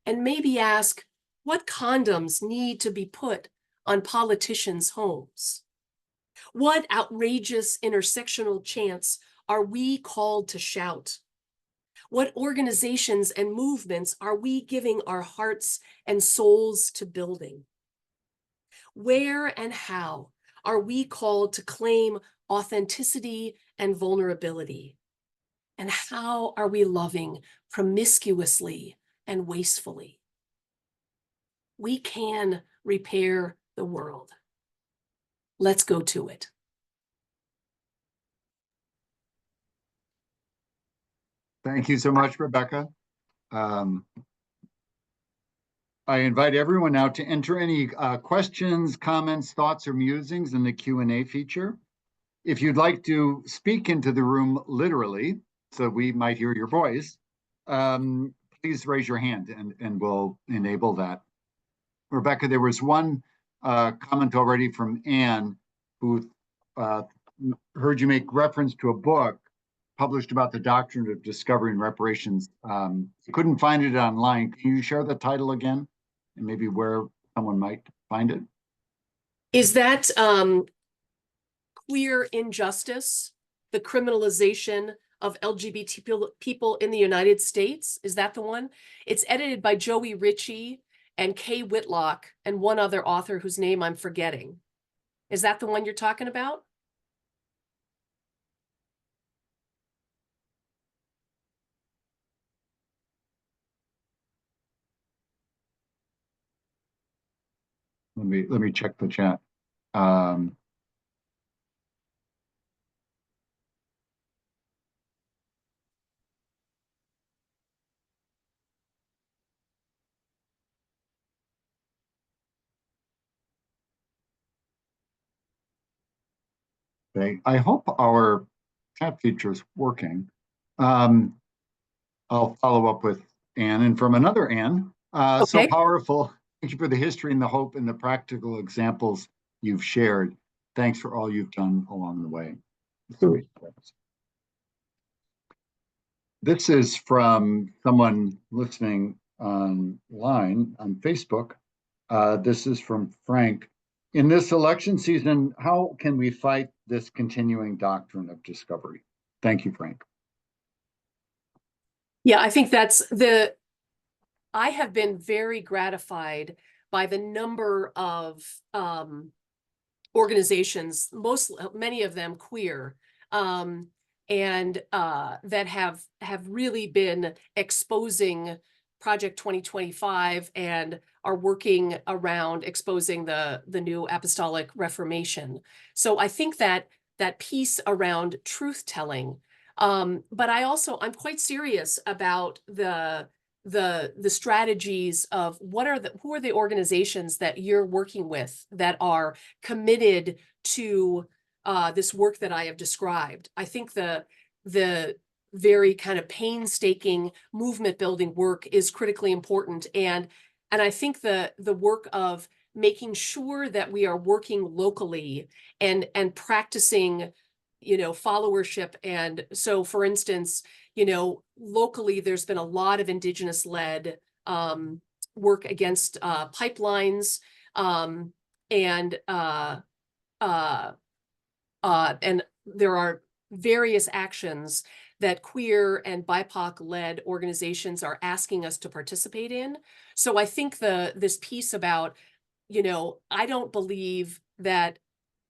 And maybe ask, what condoms need to be put on politicians' homes? What outrageous intersectional chants are we called to shout? What organizations and movements are we giving our hearts and souls to building? Where and how are we called to claim authenticity and vulnerability? And how are we loving promiscuously and wastefully? We can repair the world. Let's go to it. Thank you so much, Rebecca. I invite everyone now to enter any questions, comments, thoughts, or musings in the Q&A feature. If you'd like to speak into the room literally, so we might hear your voice, please raise your hand and we'll enable that. Rebecca, there was one comment already from Anne, who heard you make reference to a book published about the doctrine of discovery and reparations. Couldn't find it online. Can you share the title again and maybe where someone might find it? Is that Queer Injustice, the criminalization of LGBT people in the United States? Is that the one? It's edited by Joey Ritchie and Kay Whitlock and one other author whose name I'm forgetting. Is that the one you're talking about? Let me check the chat. Okay, I hope our chat feature is working. I'll follow up with Anne, and from another Anne. Okay. So powerful. Thank you for the history and the hope and the practical examples you've shared. Thanks for all you've done along the way. This is from someone listening online on Facebook. This is from Frank. In this election season, how can we fight this continuing doctrine of discovery? Thank you, Frank. Yeah, I think I have been very gratified by the number of organizations, many of them queer, and that have really been exposing Project 2025 and are working around exposing the new apostolic reformation. So I think that that piece around truth telling, but I'm quite serious about the strategies of who are the organizations that you're working with that are committed to this work that I have described. I think the very kind of painstaking movement building work is critically important. And I think the work of making sure that we are working locally and practicing, followership. And so, for instance, locally, there's been a lot of Indigenous-led work against pipelines, and there are various actions that queer and BIPOC-led organizations are asking us to participate in. So I think this piece about, I don't believe that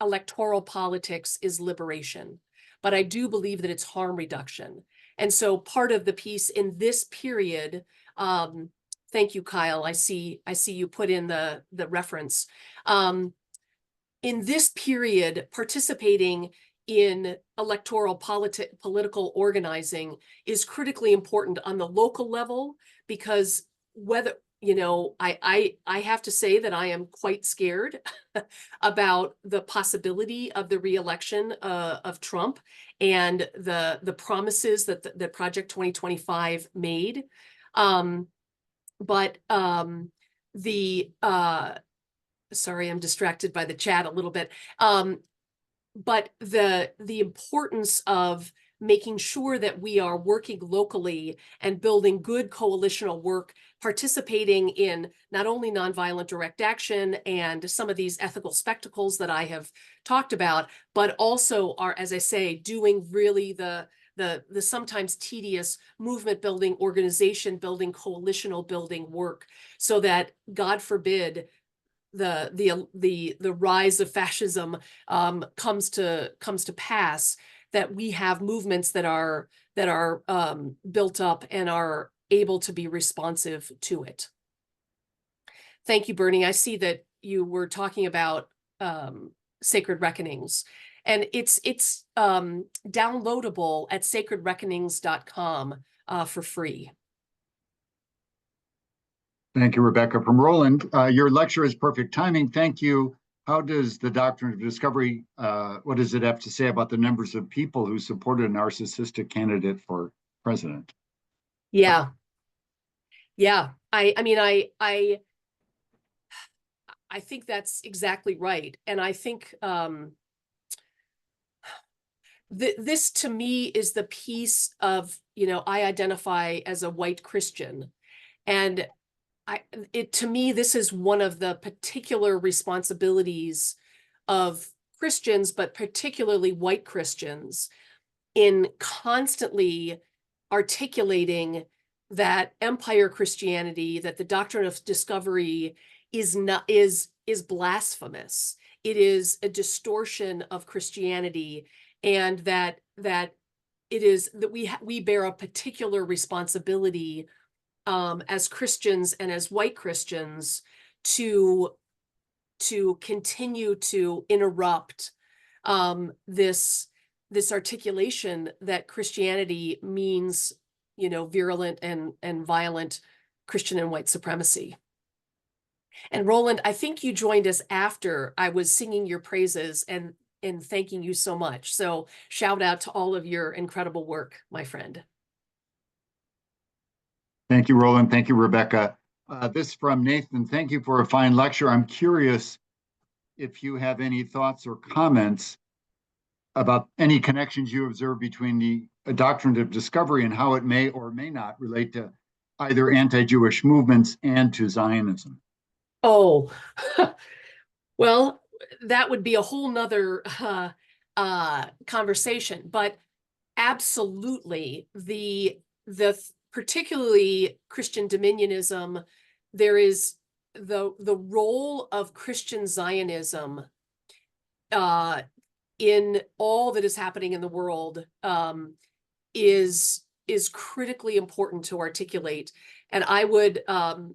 electoral politics is liberation, but I do believe that it's harm reduction. And so part of the piece in this period, thank you, Kyle. I see you put in the reference. In this period, participating in electoral political organizing is critically important on the local level, because whether, I have to say that I am quite scared about the possibility of the re-election of Trump and the promises that Project 2025 made. Sorry, I'm distracted by the chat a little bit. But the importance of making sure that we are working locally and building good coalitional work, participating in not only nonviolent direct action and some of these ethical spectacles that I have talked about, but also are, as I say, doing really the sometimes tedious movement building, organization building, coalitional building work, so that, God forbid, the rise of fascism comes to pass, that we have movements that are built up and are able to be responsive to it. Thank you, Bernie. I see that you were talking about Sacred Reckonings, and it's downloadable at sacredreckonings.com for free. Thank you, Rebecca. From Roland, your lecture is perfect timing. Thank you. How does the Doctrine of Discovery, what does it have to say about the numbers of people who supported a narcissistic candidate for president? Yeah. I mean, I think that's exactly right. And I think this to me is the piece of, I identify as a white Christian. And to me, this is one of the particular responsibilities of Christians, but particularly white Christians, in constantly articulating that empire Christianity, that the Doctrine of Discovery is blasphemous. It is a distortion of Christianity, and that it is that we bear a particular responsibility as Christians and as white Christians to continue to interrupt this articulation that Christianity means, virulent and violent Christian and white supremacy. And Roland, I think you joined us after I was singing your praises and thanking you so much. So shout out to all of your incredible work, my friend. Thank you, Roland. Thank you, Rebecca. This from Nathan. Thank you for a fine lecture. I'm curious if you have any thoughts or comments about any connections you observe between the Doctrine of Discovery and how it may or may not relate to either anti-Jewish movements and to Zionism. Oh, well, that would be a whole nother conversation, but absolutely the particularly Christian dominionism, there is the role of Christian Zionism in all that is happening in the world is critically important to articulate, And I would,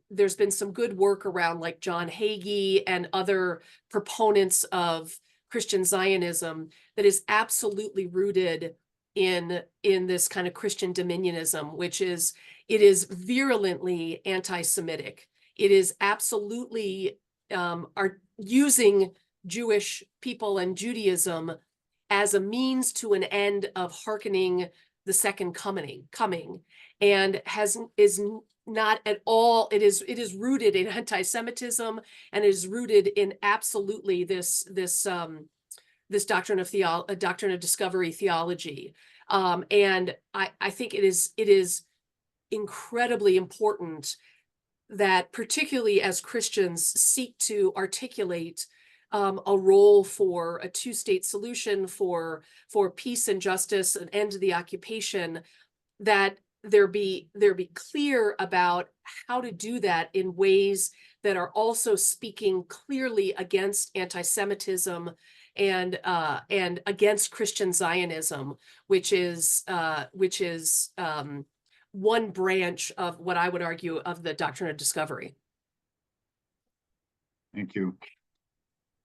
there's been some good work around like John Hagee and other proponents of Christian Zionism that is absolutely rooted in this kind of Christian dominionism, which is, it is virulently anti-Semitic. It is absolutely are using Jewish people and Judaism as a means to an end of hearkening the second coming, and is not at all, it is rooted in anti-Semitism, and it is rooted in absolutely this doctrine of discovery theology. And I think it is incredibly important that, particularly as Christians seek to articulate a role for a two-state solution, for peace and justice, an end to the occupation, that there be clear about how to do that in ways that are also speaking clearly against anti-Semitism and against Christian Zionism, which is one branch of what I would argue of the doctrine of discovery. Thank you.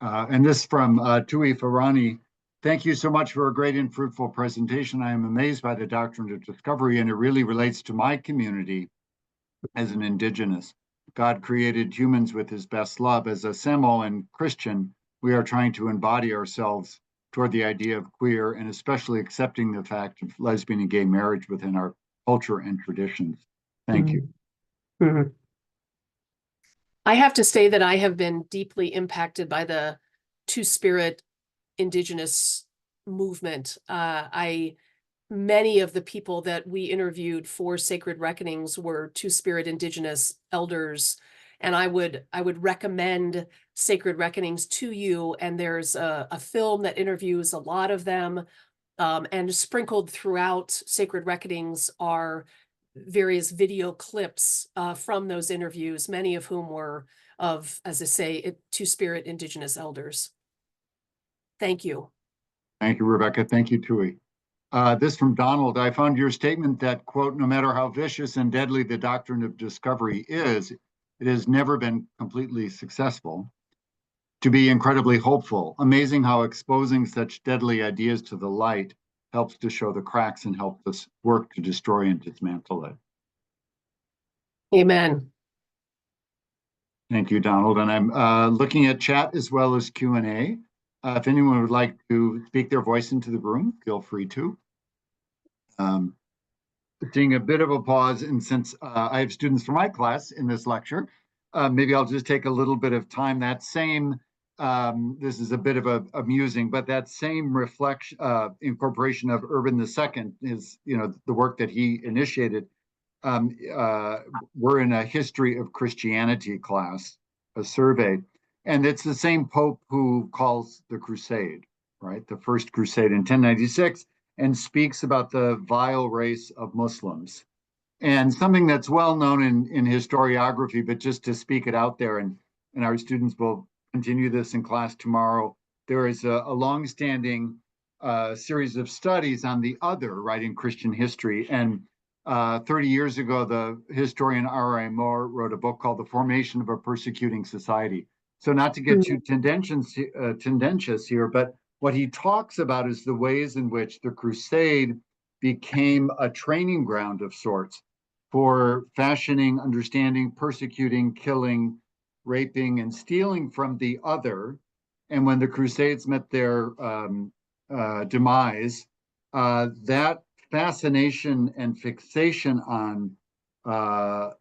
And this from Tui Farani. Thank you so much for a great and fruitful presentation. I am amazed by the doctrine of discovery, and it really relates to my community as an Indigenous. God created humans with his best love. As a Samoan Christian, we are trying to embody ourselves toward the idea of queer, and especially accepting the fact of lesbian and gay marriage within our culture and traditions. Thank you. Mm-hmm. I have to say that I have been deeply impacted by the Two-Spirit Indigenous movement. Many of the people that we interviewed for Sacred Reckonings were Two-Spirit Indigenous elders, and I would recommend Sacred Reckonings to you. And there's a film that interviews a lot of them, and sprinkled throughout Sacred Reckonings are various video clips from those interviews, many of whom were of, as I say, Two-Spirit Indigenous elders. Thank you. Thank you, Rebecca. Thank you, Tui. This from Donald. I found your statement that, quote, no matter how vicious and deadly the doctrine of discovery is, it has never been completely successful, to be incredibly hopeful. Amazing how exposing such deadly ideas to the light helps to show the cracks and helps us work to destroy and dismantle it. Amen. Thank you, Donald. And I'm looking at chat as well as Q&A. If anyone would like to speak their voice into the room, feel free to. Seeing a bit of a pause, and since I have students from my class in this lecture, maybe I'll just take a little bit of time. That same, this is a bit of a amusing, but that same reflection, incorporation of Urban II is, the work that he initiated. We're in a history of Christianity class, a survey, and it's the same Pope who calls the Crusade, right? The First Crusade in 1096, and speaks about the vile race of Muslims. And something that's well known in historiography, but just to speak it out there, and our students will continue this in class tomorrow, there is a longstanding series of studies on the other, right, in Christian history. And 30 years ago, the historian R.I. Moore wrote a book called The Formation of a Persecuting Society. So not to get too tendentious here, but what he talks about is the ways in which the crusade became a training ground of sorts for fashioning, understanding, persecuting, killing, raping, and stealing from the other. And when the crusades met their demise, that fascination and fixation on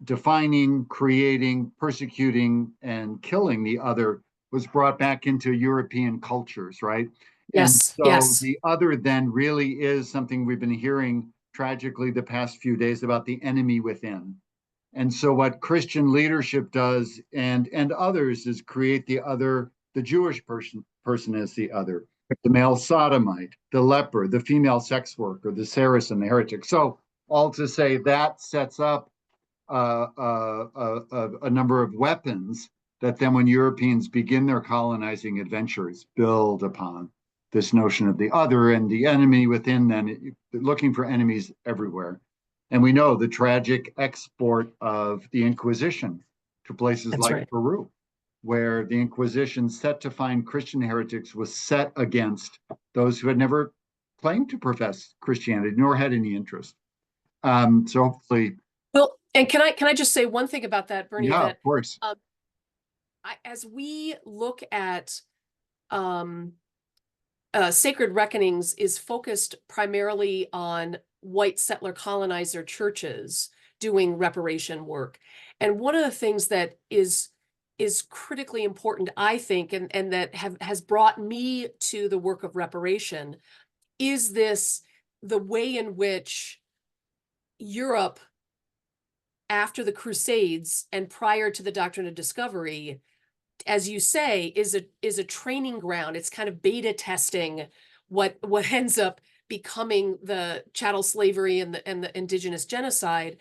defining, creating, persecuting, and killing the other was brought back into European cultures, right? Yes, And so yes. the other then really is something we've been hearing tragically the past few days about the enemy within. And so what Christian leadership does and others is create the other, the Jewish person as the other, the male sodomite, the leper, the female sex worker, the Saracen, the heretic. So all to say that sets up a number of weapons that then when Europeans begin their colonizing adventures build upon this notion of the other and the enemy within, then looking for enemies everywhere. And we know the tragic export of the Inquisition to places That's like right. Peru, where the Inquisition set to find Christian heretics was set against those who had never claimed to profess Christianity nor had any interest. So hopefully, Well, and can I just say one thing about that, Bernie, yeah, that of course. as we look at Sacred Reckonings is focused primarily on white settler-colonizer churches doing reparation work. And one of the things that is critically important, I think, and that has brought me to the work of reparation is the way in which Europe, after the Crusades and prior to the Doctrine of Discovery, as you say, is a training ground. It's kind of beta testing what ends up becoming the chattel slavery and the indigenous genocide.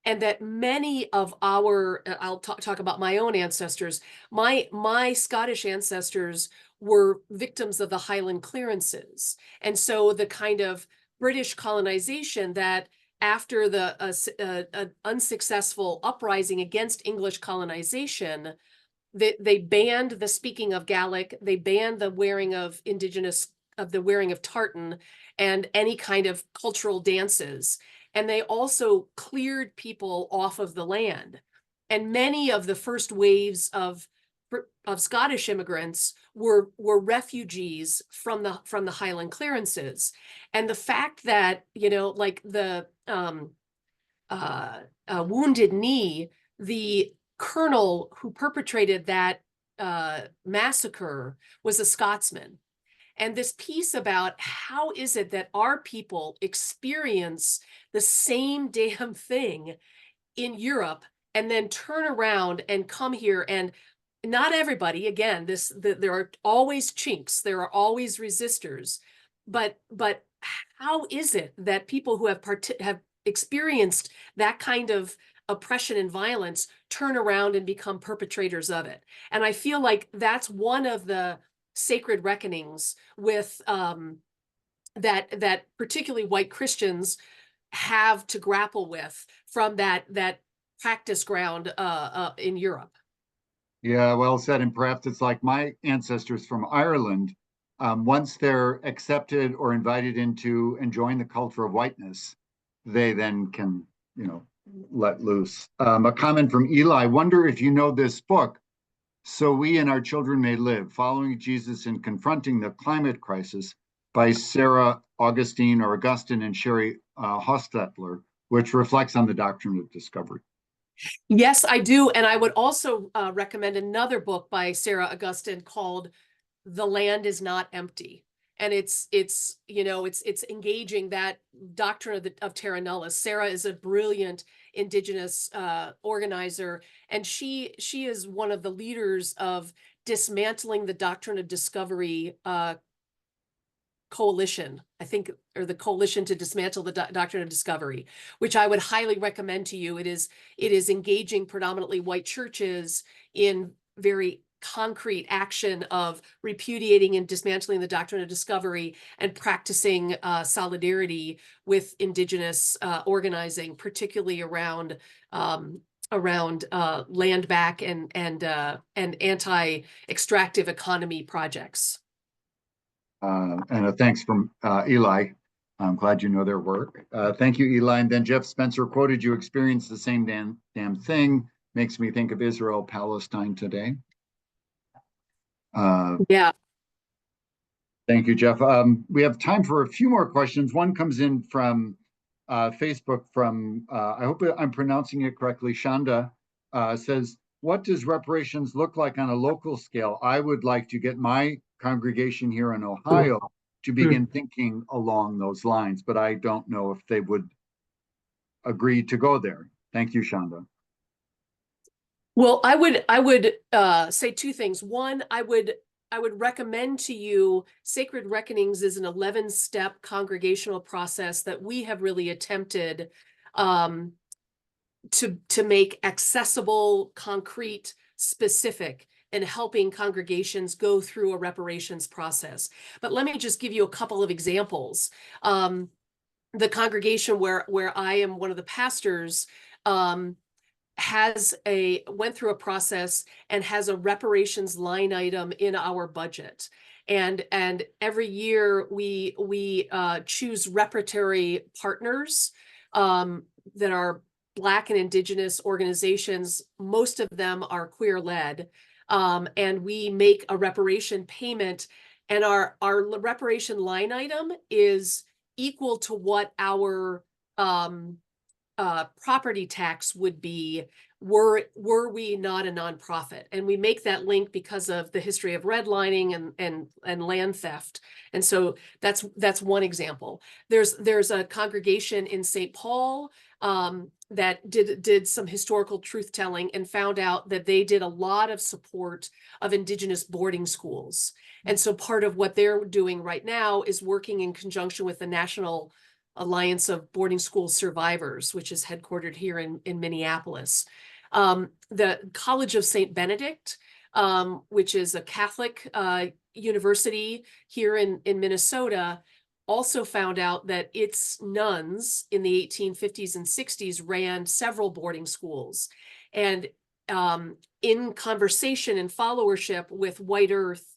And that many of our, I'll talk about my own ancestors, my Scottish ancestors were victims of the Highland clearances. And so the kind of British colonization that after the unsuccessful uprising against English colonization, they banned the speaking of Gaelic, they banned the wearing of the wearing of tartan and any kind of cultural dances. And they also cleared people off of the land. And many of the first waves of Scottish immigrants were refugees from the Highland clearances. And the fact that, like the Wounded Knee, the colonel who perpetrated that massacre was a Scotsman. And this piece about how is it that our people experience the same damn thing in Europe and then turn around and come here, and not everybody, again, there are always chinks, there are always resistors, but how is it that people who have experienced that kind of oppression and violence turn around and become perpetrators of it? And I feel like that's one of the sacred reckonings with that particularly white Christians have to grapple with from that practice ground in Europe. Yeah, well said. And perhaps it's like my ancestors from Ireland. Once they're accepted or invited into enjoying the culture of whiteness, they then can, let loose. A comment from Eli: wonder if you know this book, So We and Our Children May Live, Following Jesus and Confronting the Climate Crisis by Sarah Augustine and Sherry Hostetler, which reflects on the doctrine of discovery. Yes, I do. And I would also recommend another book by Sarah Augustine called The Land Is Not Empty. And it's engaging that doctrine of terra nullius. Sarah is a brilliant Indigenous organizer, and she is one of the leaders of dismantling the Doctrine of Discovery coalition, I think, or the Coalition to Dismantle the Doctrine of Discovery, which I would highly recommend to you. It is engaging predominantly white churches in very concrete action of repudiating and dismantling the Doctrine of Discovery and practicing solidarity with Indigenous organizing, particularly around land back and anti-extractive economy projects. And a thanks from Eli. I'm glad you know their work. Thank you, Eli. And then Jeff Spencer quoted, you experienced the same damn thing. Makes me think of Israel, Palestine today. Yeah. Thank you, Jeff. We have time for a few more questions. One comes in from Facebook from, I hope I'm pronouncing it correctly, Shanda, says, what does reparations look like on a local scale? I would like to get my congregation here in Ohio to begin thinking along those lines, but I don't know if they would agree to go there. Thank you, Shanda. Well, I would say two things. One, I would recommend to you Sacred Reckonings is an 11-step congregational process that we have really attempted to make accessible, concrete, specific, and helping congregations go through a reparations process. But let me just give you a couple of examples. the congregation where I am one of the pastors went through a process and has a reparations line item in our budget. And every year we choose reparatory partners that are Black and Indigenous organizations. Most of them are queer-led, and we make a reparation payment. And our reparation line item is equal to what our property tax would be were we not a nonprofit. And we make that link because of the history of redlining and land theft. And so that's one example. There's a congregation in St. Paul that did some historical truth telling and found out that they did a lot of support of Indigenous boarding schools. And so part of what they're doing right now is working in conjunction with the National Alliance of Boarding School Survivors, which is headquartered here in Minneapolis. The College of St. Benedict, which is a Catholic university here in Minnesota, also found out that its nuns in the 1850s and 60s ran several boarding schools. And in conversation and followership with White Earth,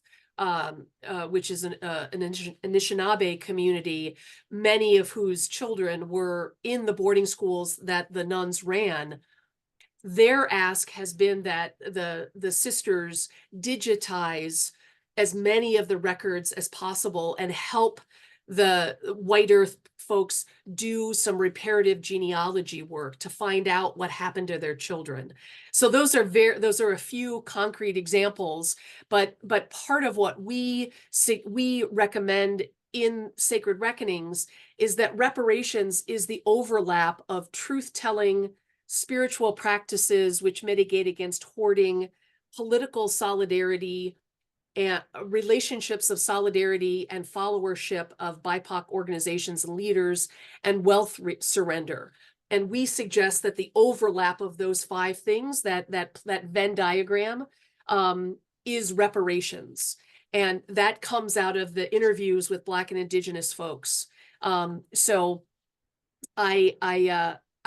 which is an Anishinaabe community, many of whose children were in the boarding schools that the nuns ran, their ask has been that the sisters digitize as many of the records as possible and help the White Earth folks do some reparative genealogy work to find out what happened to their children. So those are a few concrete examples, but part of what we recommend in Sacred Reckonings is that reparations is the overlap of truth-telling, spiritual practices which mitigate against hoarding, political solidarity, and relationships of solidarity and followership of BIPOC organizations and leaders, and wealth surrender. And we suggest that the overlap of those 5 things, that Venn diagram, is reparations. And that comes out of the interviews with Black and Indigenous folks. So I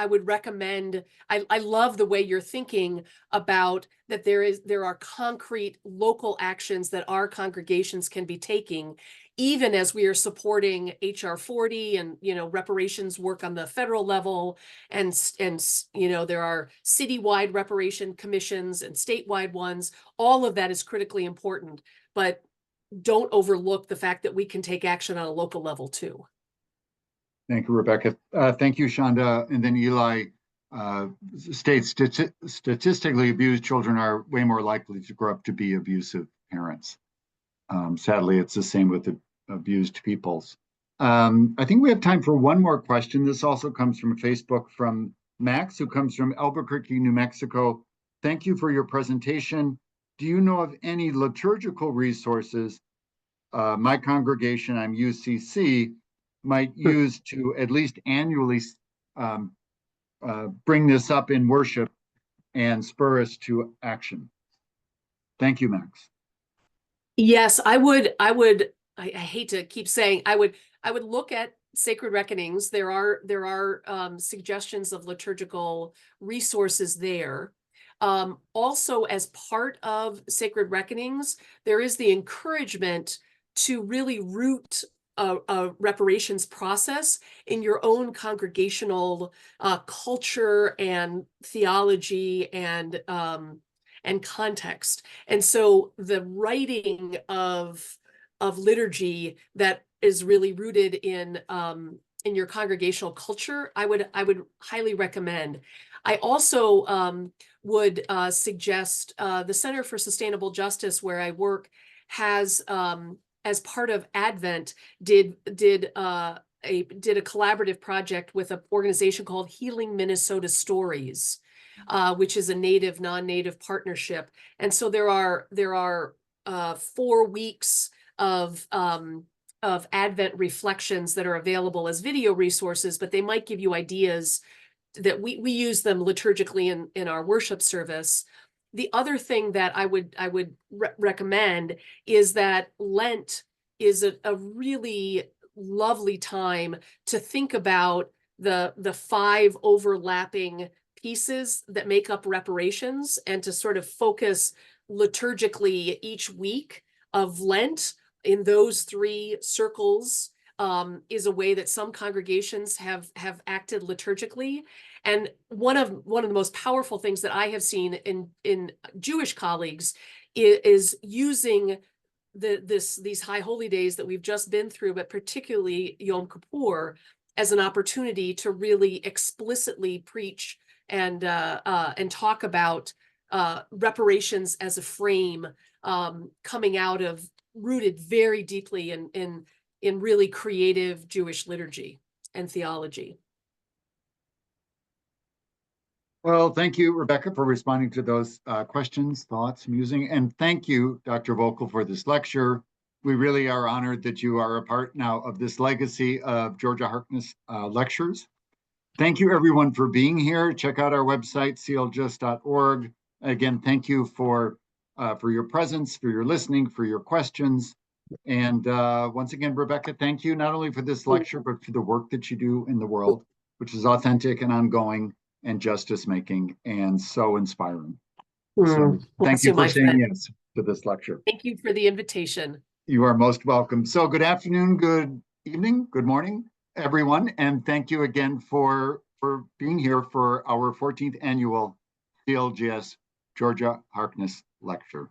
would recommend, I love the way you're thinking about that there are concrete local actions that our congregations can be taking, even as we are supporting HR 40 and, reparations work on the federal level. And there are citywide reparation commissions and statewide ones. All of that is critically important, but don't overlook the fact that we can take action on a local level too. Thank you, Rebecca. Thank you, Shonda. And then Eli states statistically abused children are way more likely to grow up to be abusive parents. Sadly, it's the same with the abused peoples. I think we have time for one more question. This also comes from Facebook from Max, who comes from Albuquerque, New Mexico. Thank you for your presentation. Do you know of any liturgical resources my congregation, I'm UCC, might use to at least annually bring this up in worship and spur us to action? Thank you, Max. Yes, I hate to keep saying, I would look at Sacred Reckonings. There are suggestions of liturgical resources there. Also, as part of Sacred Reckonings, there is the encouragement to really root a reparations process in your own congregational culture and theology and context. And so the writing of liturgy that is really rooted in your congregational culture, I would highly recommend. I also would suggest the Center for Sustainable Justice, where I work, has as part of Advent, did a collaborative project with an organization called Healing Minnesota Stories, which is a native, non-native partnership. And so there are 4 weeks of Advent reflections that are available as video resources, but they might give you ideas that we use them liturgically in our worship service. The other thing that I would recommend is that Lent is a really lovely time to think about the 5 overlapping pieces that make up reparations, and to sort of focus liturgically each week of Lent in those 3 circles is a way that some congregations have acted liturgically. And one of the most powerful things that I have seen in Jewish colleagues is using these high holy days that we've just been through, but particularly Yom Kippur, as an opportunity to really explicitly preach and talk about reparations as a frame, coming out of, rooted very deeply in really creative Jewish liturgy and theology. Well, thank you, Rebecca, for responding to those questions, thoughts, musing. And thank you, Dr. Voelkel, for this lecture. We really are honored that you are a part now of this legacy of Georgia Harkness lectures. Thank you, everyone, for being here. Check out our website, clgs.org. Again, thank you for your presence, for your listening, for your questions. And once again, Rebecca, thank you not only for this lecture, but for the work that you do in the world, which is authentic and ongoing and justice making and so inspiring. So thank you for saying yes to this lecture. Thank you for the invitation. You are most welcome. So good afternoon, good evening, good morning, everyone. And thank you again for being here for our 14th annual CLGS Georgia Harkness lecture.